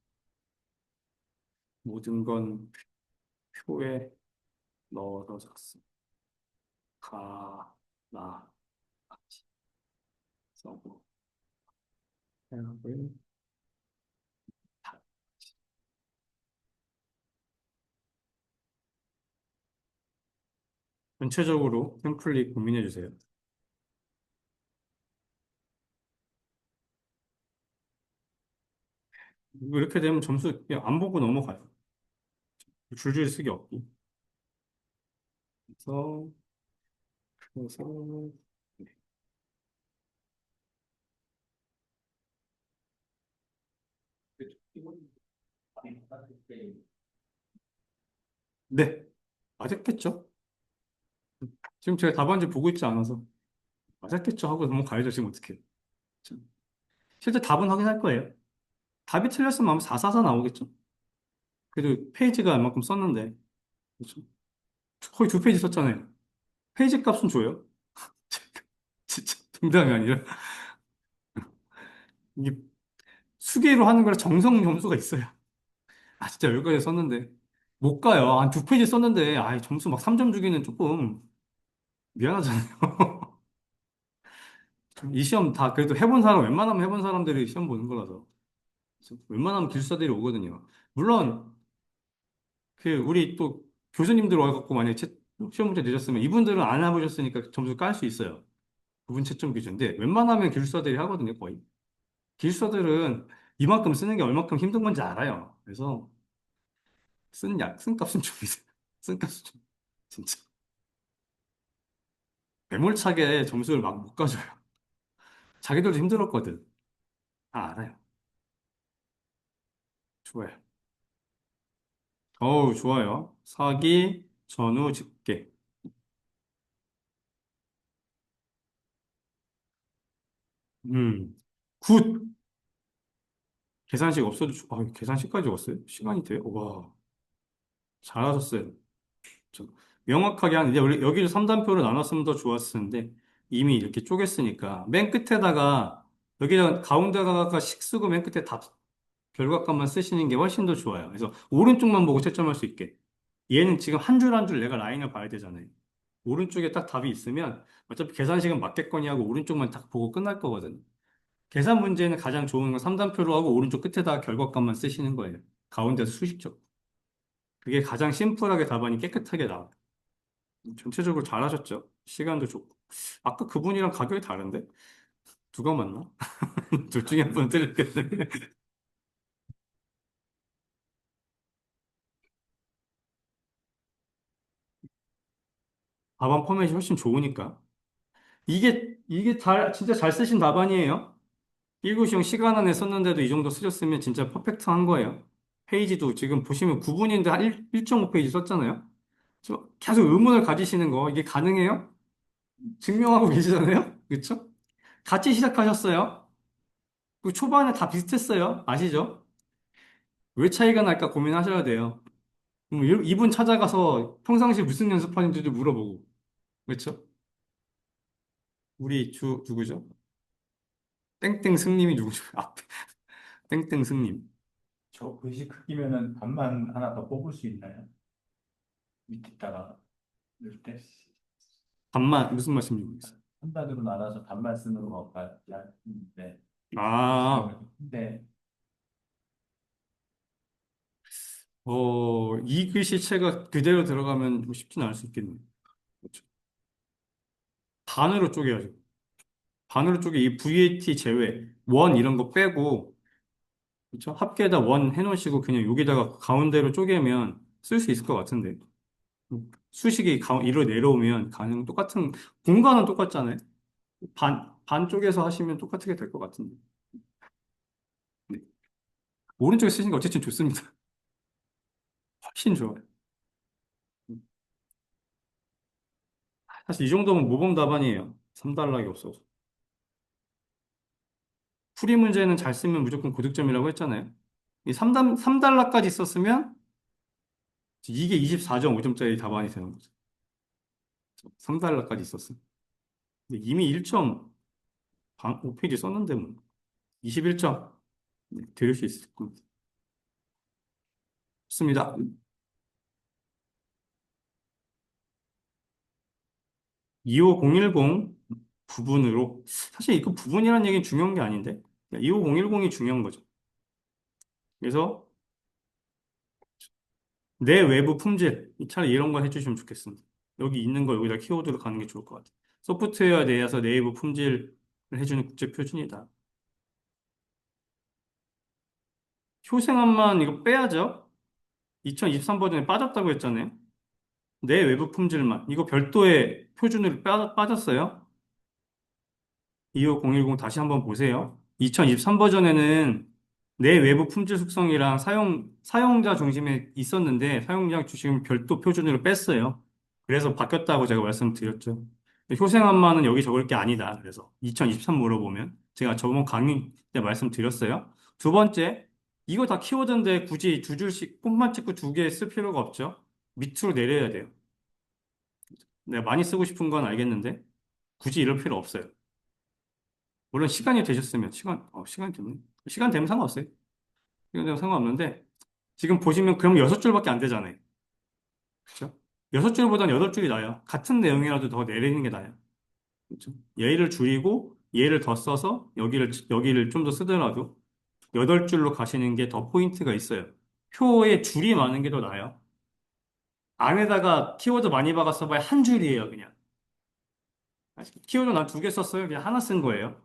모든 건 표에 넣어서 적습니다. 가, 나, 써고, 해석을 다. 전체적으로 템플릿 고민해 주세요. 이렇게 되면 점수 그냥 안 보고 넘어가요. 줄줄이 쓰기 없고. 그래서, 그래서, 네. 맞았겠죠? 지금 제가 답안지 보고 있지 않아서 맞았겠죠 하고 넘어가야죠. 지금 어떻게. 실제 답은 확인할 거예요. 답이 틀렸으면 아마 444 나오겠죠? 그래도 페이지가 얼마큼 썼는데. 그렇죠? 거의 2페이지 썼잖아요. 페이지 값은 줘요. 진짜 농담이 아니라. 이게 수기로 하는 거라 정성 점수가 있어요. 진짜 여기까지 썼는데. 못 가요. 한 2페이지 썼는데, 점수 막 3점 주기는 조금. 미안하잖아요. 이 시험 다 그래도 해본 사람, 웬만하면 해본 사람들이 시험 보는 거라서. 그래서 웬만하면 기숙사들이 오거든요. 물론, 우리 또 교수님들 와갖고 만약에 시험 문제 내셨으면 이분들은 안 해보셨으니까 점수 깔 수 있어요. 부분 채점 기준인데, 웬만하면 기숙사들이 하거든요, 거의. 기숙사들은 이만큼 쓰는 게 얼마큼 힘든 건지 알아요. 그래서 쓴값은 좀 있어요. 쓴값은 좀, 진짜. 매몰차게 점수를 막 못 가져요. 자기들도 힘들었거든. 다 알아요. 좋아요. 어우, 좋아요. 사기, 전후, 집계. 굿. 계산식 없어도, 계산식까지 왔어요? 시간이 돼요? 와, 잘하셨어요. 저, 명확하게 이제 여기를 3단표로 나눴으면 더 좋았을 텐데, 이미 이렇게 쪼갰으니까, 맨 끝에다가, 여기다 가운데다가 식 쓰고 맨 끝에 답, 결과값만 쓰시는 게 훨씬 더 좋아요. 그래서 오른쪽만 보고 채점할 수 있게. 얘는 지금 한 줄 한 줄 내가 라인을 봐야 되잖아요. 오른쪽에 딱 답이 있으면 어차피 계산식은 맞겠거니 하고 오른쪽만 딱 보고 끝날 거거든요. 계산 문제는 가장 좋은 건 3단표로 하고 오른쪽 끝에다가 결과값만 쓰시는 거예요. 가운데서 수식적. 그게 가장 심플하게 답안이 깨끗하게 나와요. 전체적으로 잘하셨죠? 시간도 좋고. 아까 그분이랑 가격이 다른데? 누가 맞나? 둘 중에 한 분은 틀렸겠네. 답안 포맷이 훨씬 좋으니까. 이게 진짜 잘 쓰신 답안이에요. 1교시형 시간 안에 썼는데도 이 정도 쓰셨으면 진짜 퍼펙트 한 거예요. 페이지도 지금 보시면 9분인데 한 1.5페이지 썼잖아요. 계속 의문을 가지시는 거, 이게 가능해요? 증명하고 계시잖아요? 그쵸? 같이 시작하셨어요. 그 초반에 다 비슷했어요. 아시죠? 왜 차이가 날까 고민하셔야 돼요. 이분 찾아가서 평상시에 무슨 연습하는지도 물어보고. 그렇죠? 우리 누구죠? 땡땡 승님이 누구죠? 앞에 땡땡 승님. 저 글씨 크기면은 반만 하나 더 뽑을 수 있나요? 밑에다가 넣을 때 반만 무슨 말씀인지 모르겠어요. 한 단으로 나눠서 반만 쓰는 거가 네. 아, 네. 이 글씨체가 그대로 들어가면 뭐 쉽지는 않을 수 있겠네요. 그렇죠. 반으로 쪼개야죠. 반으로 쪼개 이 VAT 제외, 원 이런 거 빼고, 그렇죠? 합계에다 원 해놓으시고 그냥 여기다가 가운데로 쪼개면 쓸 수 있을 것 같은데. 수식이 이로 내려오면 똑같은, 공간은 똑같잖아요. 반 쪽에서 하시면 똑같게 될 것 같은데. 네. 오른쪽에 쓰시는 게 어쨌든 좋습니다. 훨씬 좋아요. 사실 이 정도면 모범 답안이에요. 3단락이 없어서. 풀이 문제는 잘 쓰면 무조건 고득점이라고 했잖아요. 이 3단락까지 썼으면 이게 24.5점짜리 답안이 되는 거죠. 3달러까지 있었어. 근데 이미 1.5페이지 썼는데 뭐 21점 드릴 수 있을 겁니다. 좋습니다. 25010 부분으로 사실 이거 부분이라는 얘기는 중요한 게 아닌데 25010이 중요한 거죠. 그래서 내 외부 품질 차라리 이런 거 해주시면 좋겠습니다. 여기 있는 거 여기다 키워드로 가는 게 좋을 것 같아요. 소프트웨어 내에서 내부 품질을 해주는 국제 표준이다. 효생함만 이거 빼야죠. 2023 버전에 빠졌다고 했잖아요. 내 외부 품질만. 이거 별도의 표준으로 빠졌어요. 25010 다시 한번 보세요. 2023 버전에는 내 외부 품질 숙성이랑 사용자 중심에 있었는데 사용자 중심 별도 표준으로 뺐어요. 그래서 바뀌었다고 제가 말씀드렸죠. 효생한마는 여기 적을 게 아니다. 그래서 2023 물어보면 제가 저번 강의 때 말씀드렸어요. 두 번째, 이거 다 키워드인데 굳이 두 줄씩 콤만 찍고 두 개 쓸 필요가 없죠. 밑으로 내려야 돼요. 내가 많이 쓰고 싶은 건 알겠는데 굳이 이럴 필요 없어요. 물론 시간이 되셨으면 시간이 되면 시간 되면 상관없어요. 시간 되면 상관없는데 지금 보시면 그럼 6줄밖에 안 되잖아요. 그렇죠? 여섯 줄보다는 여덟 줄이 나아요. 같은 내용이라도 더 내리는 게 나아요. 그렇죠? 얘를 줄이고 얘를 더 써서 여기를 좀 더 쓰더라도 여덟 줄로 가시는 게 더 포인트가 있어요. 표에 줄이 많은 게 더 나아요. 안에다가 키워드 많이 박았어 봐야 한 줄이에요, 그냥. 키워드 난 두 개 썼어요. 그냥 하나 쓴 거예요.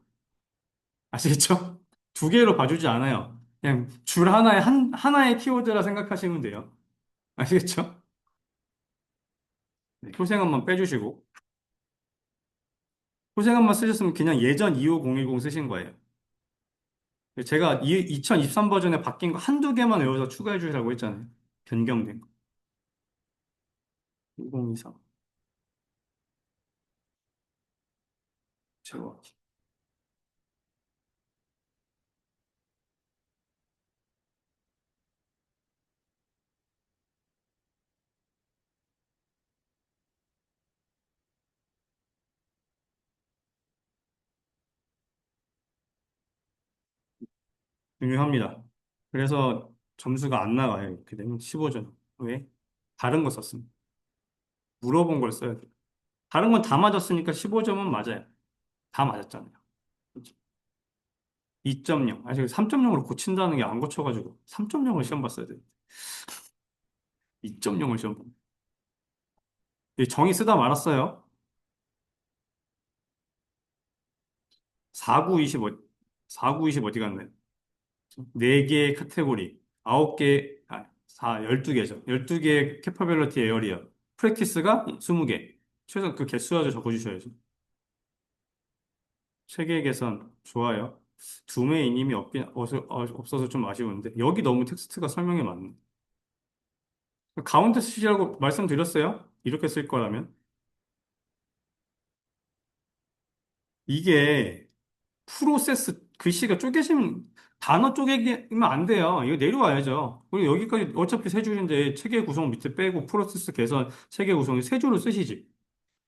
아시겠죠? 두 개로 봐주지 않아요. 그냥 줄 하나에 하나의 키워드라 생각하시면 돼요. 아시겠죠? 네, 효생한만 빼주시고. 효생한만 쓰셨으면 그냥 예전 25010 쓰신 거예요. 제가 2023 버전에 바뀐 거 한두 개만 외워서 추가해 주시라고 했잖아요. 변경된 거. 2023. 제가 중요합니다. 그래서 점수가 안 나가요. 이렇게 되면 15점. 왜? 다른 거 썼습니다. 물어본 걸 써야 돼요. 다른 건 다 맞았으니까 15점은 맞아요. 다 맞았잖아요. 2.0. 아직 3.0으로 고친다는 게 안 고쳐가지고 3.0을 시험 봤어야 돼. 2.0을 시험 봤 정의 쓰다 말았어요. 4, 9, 20, 4, 9, 20 어디 갔나요? 4개의 카테고리, 9개, 12개죠. 12개의 캐퍼빌리티 에어리어. 프랙티스가 20개. 최소 그 개수라도 적어주셔야죠. 체계 개선, 좋아요. 두메이님이 없어서 좀 아쉬운데. 여기 너무 텍스트가 설명이 많네. 가운데 쓰시라고 말씀드렸어요? 이렇게 쓸 거라면. 이게 프로세스 글씨가 쪼개지면 단어 쪼개기면 안 돼요. 이거 내려와야죠. 그리고 여기까지 어차피 세 줄인데 체계 구성 밑에 빼고 프로세스 개선 체계 구성이 세 줄을 쓰시지.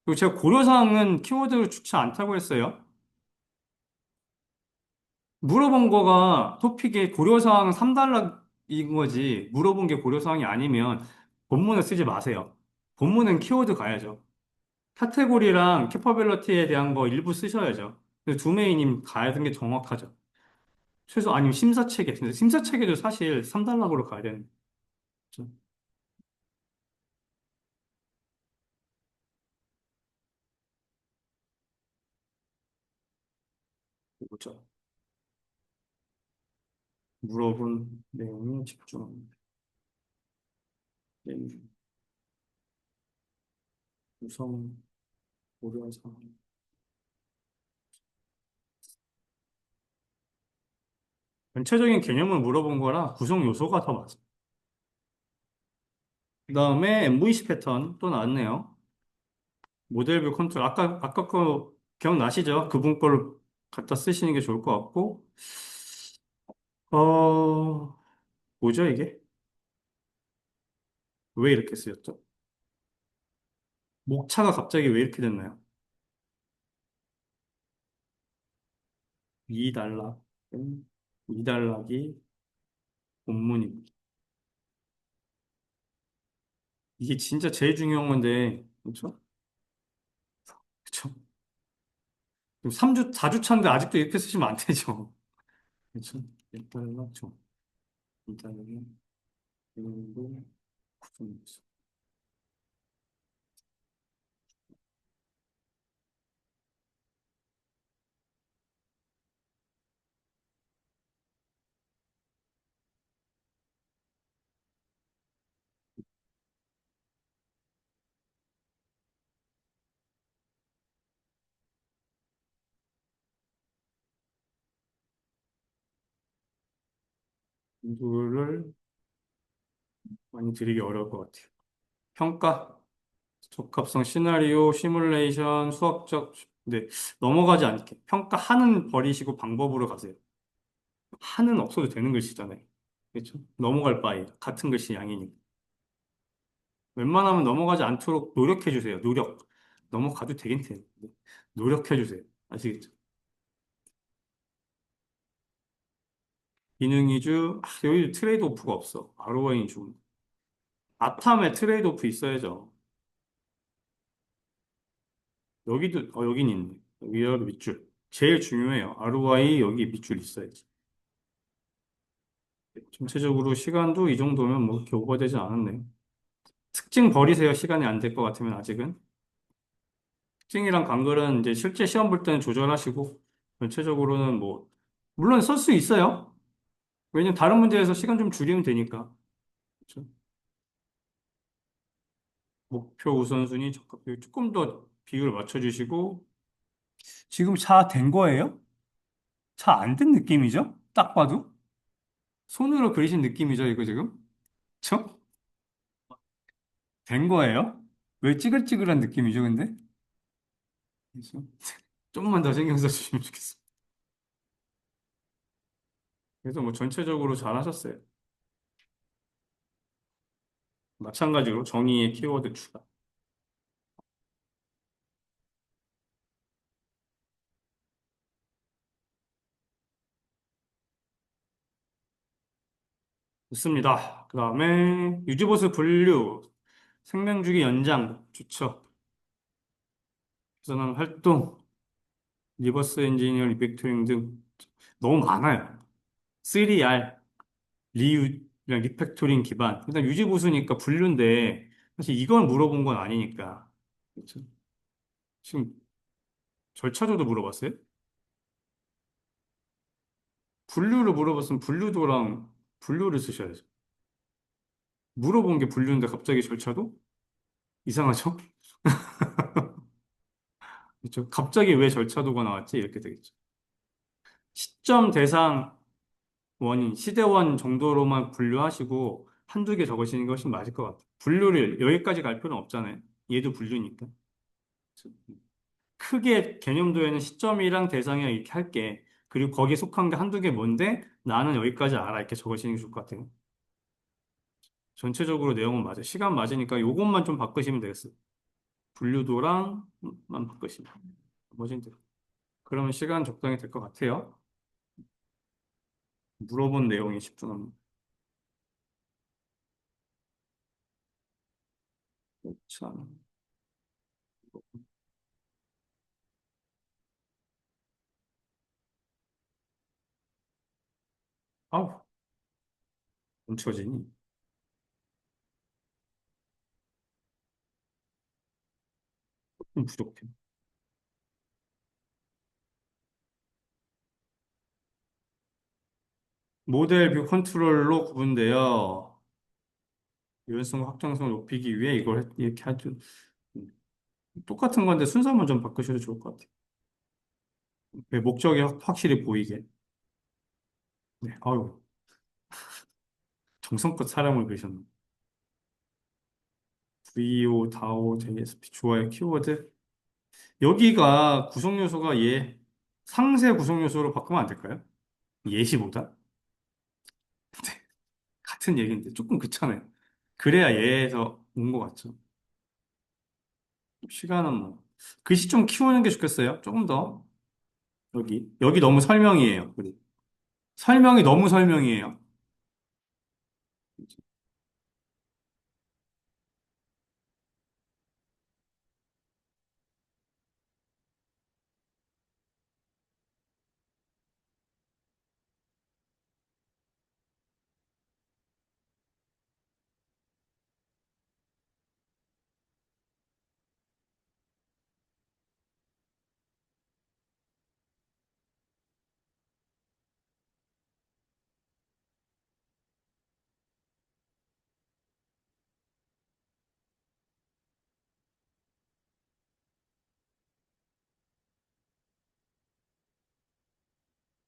그리고 제가 고려사항은 키워드를 좋지 않다고 했어요. 물어본 거가 토픽에 고려사항 3단락인 거지. 물어본 게 고려사항이 아니면 본문에 쓰지 마세요. 본문은 키워드 가야죠. 카테고리랑 캐퍼빌러티에 대한 거 일부 쓰셔야죠. 근데 두메이님 가야 되는 게 정확하죠. 최소 아니면 심사체계. 근데 심사체계도 사실 3단락으로 가야 되는 거죠. 그렇죠. 물어본 내용에 집중합니다. 내용, 구성, 고려한 상황. 전체적인 개념을 물어본 거라 구성 요소가 더 많아요. 그 다음에 MVC 패턴 또 나왔네요. 모델뷰 컨트롤. 아까 거 기억나시죠? 그분 거를 갖다 쓰시는 게 좋을 것 같고. 어, 뭐죠, 이게? 왜 이렇게 쓰였죠? 목차가 갑자기 왜 이렇게 됐나요? 2단락. 2단락이 본문입니다. 이게 진짜 제일 중요한 건데, 그렇죠? 그렇죠? 3주, 4주 차인데 아직도 이렇게 쓰시면 안 되죠. 그렇죠? 1달러 죠. 2달러는 이거 구성됐어. 이거를 많이 드리기 어려울 것 같아요. 평가, 적합성 시나리오, 시뮬레이션, 수학적, 네, 넘어가지 않게. 평가하는 버리시고 방법으로 가세요. 하는 없어도 되는 글씨잖아요. 그렇죠? 넘어갈 바에 같은 글씨 양이니까. 웬만하면 넘어가지 않도록 노력해 주세요. 노력. 넘어가도 되긴 돼요. 네. 노력해 주세요. 아시겠죠? 기능 위주, 여기 트레이드 오프가 없어. ROI 좀. 아탐에 트레이드 오프 있어야죠. 여기도, 여긴 있네. 위아래 밑줄. 제일 중요해요. ROI 여기 밑줄 있어야지. 전체적으로 시간도 이 정도면 뭐 이렇게 오버되지 않았네요. 특징 버리세요. 시간이 안 될 것 같으면 아직은. 특징이랑 간글은 이제 실제 시험 볼 때는 조절하시고, 전체적으로는 뭐, 물론 쓸 수 있어요. 왜냐면 다른 문제에서 시간 좀 줄이면 되니까. 그렇죠? 목표 우선순위 적합 비율 조금 더 비율을 맞춰주시고, 지금 차 된 거예요? 차 안 된 느낌이죠? 딱 봐도? 손으로 그리신 느낌이죠, 이거 지금? 그쵸? 된 거예요? 왜 찌글찌글한 느낌이죠, 근데? 그래서 조금만 더 신경 써주시면 좋겠습니다. 그래서 뭐 전체적으로 잘하셨어요. 마찬가지로 정의의 키워드 추가. 좋습니다. 그 다음에 유지보수 분류, 생명주기 연장 좋죠. 그래서는 활동, 리버스 엔지니어 리팩토링 등 너무 많아요. 3R, 리팩토링 기반. 일단 유지보수니까 분류인데 사실 이걸 물어본 건 아니니까. 그렇죠? 지금 절차조도 물어봤어요? 분류를 물어봤으면 분류도랑 분류를 쓰셔야죠. 물어본 게 분류인데 갑자기 절차도? 이상하죠? 그렇죠? 갑자기 왜 절차도가 나왔지? 이렇게 되겠죠. 시점 대상 원인, 시대원 정도로만 분류하시고 한두 개 적으시는 것이 맞을 것 같아요. 분류를 여기까지 갈 필요는 없잖아요. 얘도 분류니까. 그렇죠? 크게 개념도에는 시점이랑 대상이랑 이렇게 할게. 그리고 거기에 속한 게 한두 개 뭔데 나는 여기까지 알아. 이렇게 적으시는 게 좋을 것 같아요. 전체적으로 내용은 맞아요. 시간 맞으니까 요것만 좀 바꾸시면 되겠어요. 분류도랑만 바꾸시면. 나머지는 돼요. 그러면 시간 적당히 될 것 같아요. 물어본 내용에 집중합니다. 참. 아우, 멈춰지니. 좀 부족해. 모델 뷰 컨트롤로 구분되어 유연성 확장성을 높이기 위해 이렇게 하죠. 음, 똑같은 건데 순서만 좀 바꾸셔도 좋을 것 같아요. 네, 목적이 확실히 보이게. 네, 아유, 정성껏 사람을 그리셨네. VO, DAO, JSP, 좋아요, 키워드. 여기가 구성 요소가 상세 구성 요소로 바꾸면 안 될까요? 예시보다? 같은 얘기인데 조금 그렇잖아요. 그래야 얘에서 온 것 같죠. 시간은 뭐. 글씨 좀 키우는 게 좋겠어요. 조금 더. 여기 너무 설명이에요. 우리. 설명이 너무 설명이에요.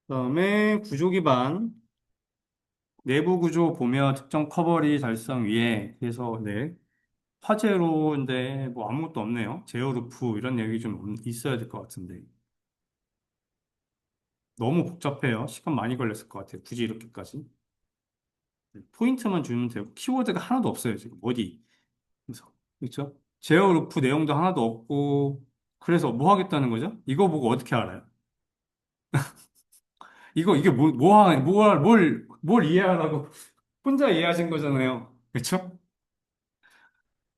그다음에 구조 기반. 내부 구조 보며 특정 커버리 달성 위에 그래서 네. 화재로인데 뭐 아무것도 없네요. 제어루프 이런 얘기 좀 있어야 될 것 같은데. 너무 복잡해요. 시간 많이 걸렸을 것 같아요. 굳이 이렇게까지. 네, 포인트만 주면 되고 키워드가 하나도 없어요. 지금 어디. 그래서 그렇죠? 제어루프 내용도 하나도 없고 그래서 뭐 하겠다는 거죠? 이거 보고 어떻게 알아요? 이게 뭘 이해하라고 혼자 이해하신 거잖아요. 그렇죠?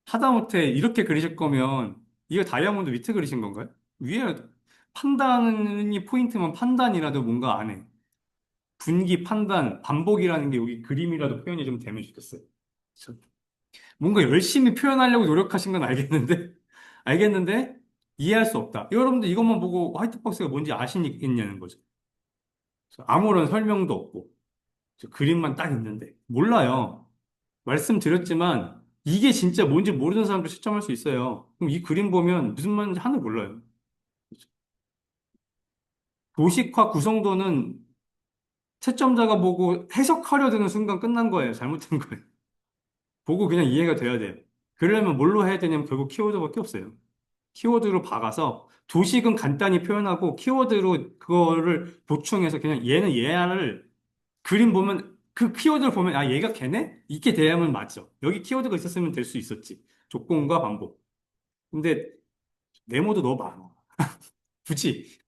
하다못해 이렇게 그리실 거면 이거 다이아몬드 밑에 그리신 건가요? 위에 판단이 포인트면 판단이라도 뭔가 안 해. 분기, 판단, 반복이라는 게 여기 그림이라도 표현이 좀 되면 좋겠어요. 그쵸? 뭔가 열심히 표현하려고 노력하신 건 알겠는데, 알겠는데, 이해할 수 없다. 여러분들 이것만 보고 화이트박스가 뭔지 아시겠냐는 거죠. 그래서 아무런 설명도 없고, 그림만 딱 있는데, 몰라요. 말씀드렸지만, 이게 진짜 뭔지 모르는 사람도 시점할 수 있어요. 그럼 이 그림 보면 무슨 말인지 하나도 몰라요. 도식화 구성도는 채점자가 보고 해석하려 드는 순간 끝난 거예요. 잘못된 거예요. 보고 그냥 이해가 돼야 돼요. 그러려면 뭘로 해야 되냐면 결국 키워드밖에 없어요. 키워드로 박아서 도식은 간단히 표현하고 키워드로 그거를 보충해서 그냥 얘는 얘를 그림 보면 그 키워드를 보면 아 얘가 걔네? 이렇게 돼야만 맞죠. 여기 키워드가 있었으면 될 수 있었지. 조건과 반복. 근데 네모도 너무 많아. 굳이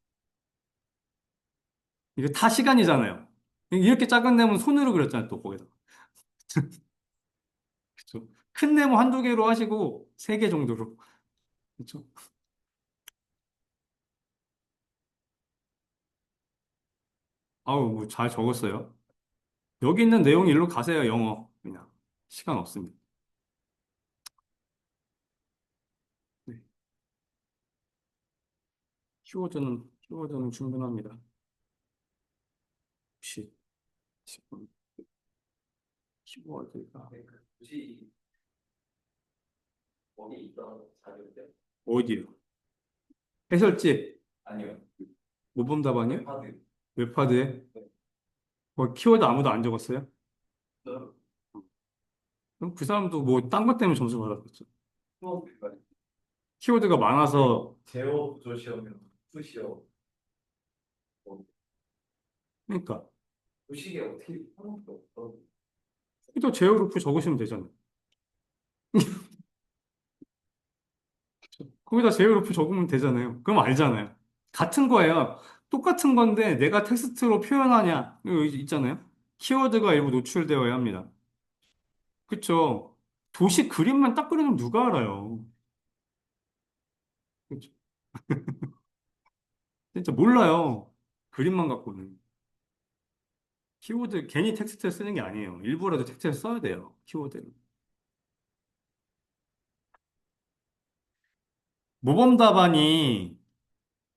이거 다 시간이잖아요. 이렇게 작은 네모는 손으로 그렸잖아요. 또 거기다. 그쵸? 큰 네모 한두 개로 하시고 세 개 정도로. 그렇죠? 아우 뭐 잘 적었어요. 여기 있는 내용 일로 가세요. 영어 그냥 시간 없습니다. 네. 키워드는 충분합니다. 혹시 지금 키워드가 굳이 거기 있던 자료인데 어디요? 해설지 아니요. 모범 답안이요? 하드 웹하드에 키워드 아무도 안 적었어요? 그럼 그 사람도 뭐 딴 것 때문에 점수 받았겠죠. 수업일까지 키워드가 많아서 제어 부조 시험이랑 푸시어 그러니까 부식에 어떻게 하는 게 없어. 또 제어루프 적으시면 되잖아요. 거기다 제어루프 적으면 되잖아요. 그럼 알잖아요. 같은 거예요. 똑같은 건데 내가 텍스트로 표현하냐 이거 있잖아요. 키워드가 일부 노출되어야 합니다. 그쵸? 도시 그림만 딱 그리면 누가 알아요? 그쵸? 진짜 몰라요. 그림만 갖고는. 키워드 괜히 텍스트를 쓰는 게 아니에요. 일부라도 텍스트를 써야 돼요. 키워드를. 모범 답안이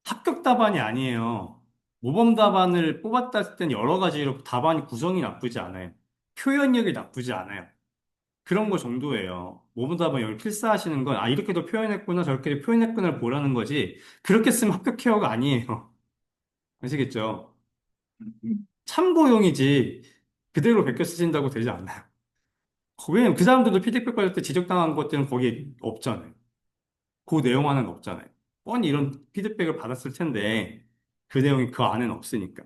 합격 답안이 아니에요. 모범 답안을 뽑았다 했을 땐 여러 가지로 답안이 구성이 나쁘지 않아요. 표현력이 나쁘지 않아요. 그런 거 정도예요. 모범 답안 여기 필사하시는 건, 아, 이렇게도 표현했구나, 저렇게도 표현했구나를 보라는 거지. 그렇게 쓰면 합격해요가 아니에요. 아시겠죠? 참고용이지, 그대로 베껴 쓰신다고 되지 않아요. 왜냐면 그 사람들도 피드백 받을 때 지적당한 것들은 거기에 없잖아요. 그 내용 안에는 없잖아요. 뻔히 이런 피드백을 받았을 텐데, 그 내용이 그 안에는 없으니까.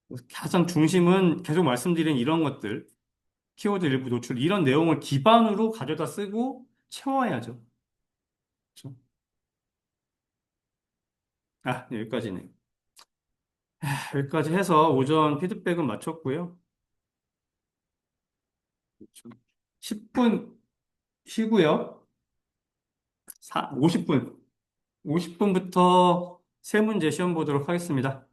그래서 가장 중심은 계속 말씀드린 이런 것들, 키워드 일부 노출, 이런 내용을 기반으로 가져다 쓰고 채워야죠. 그렇죠? 아, 네, 여기까지네. 여기까지 해서 오전 피드백은 마쳤고요. 그렇죠. 10분 쉬고요. 50분. 50분부터 세 문제 시험 보도록 하겠습니다.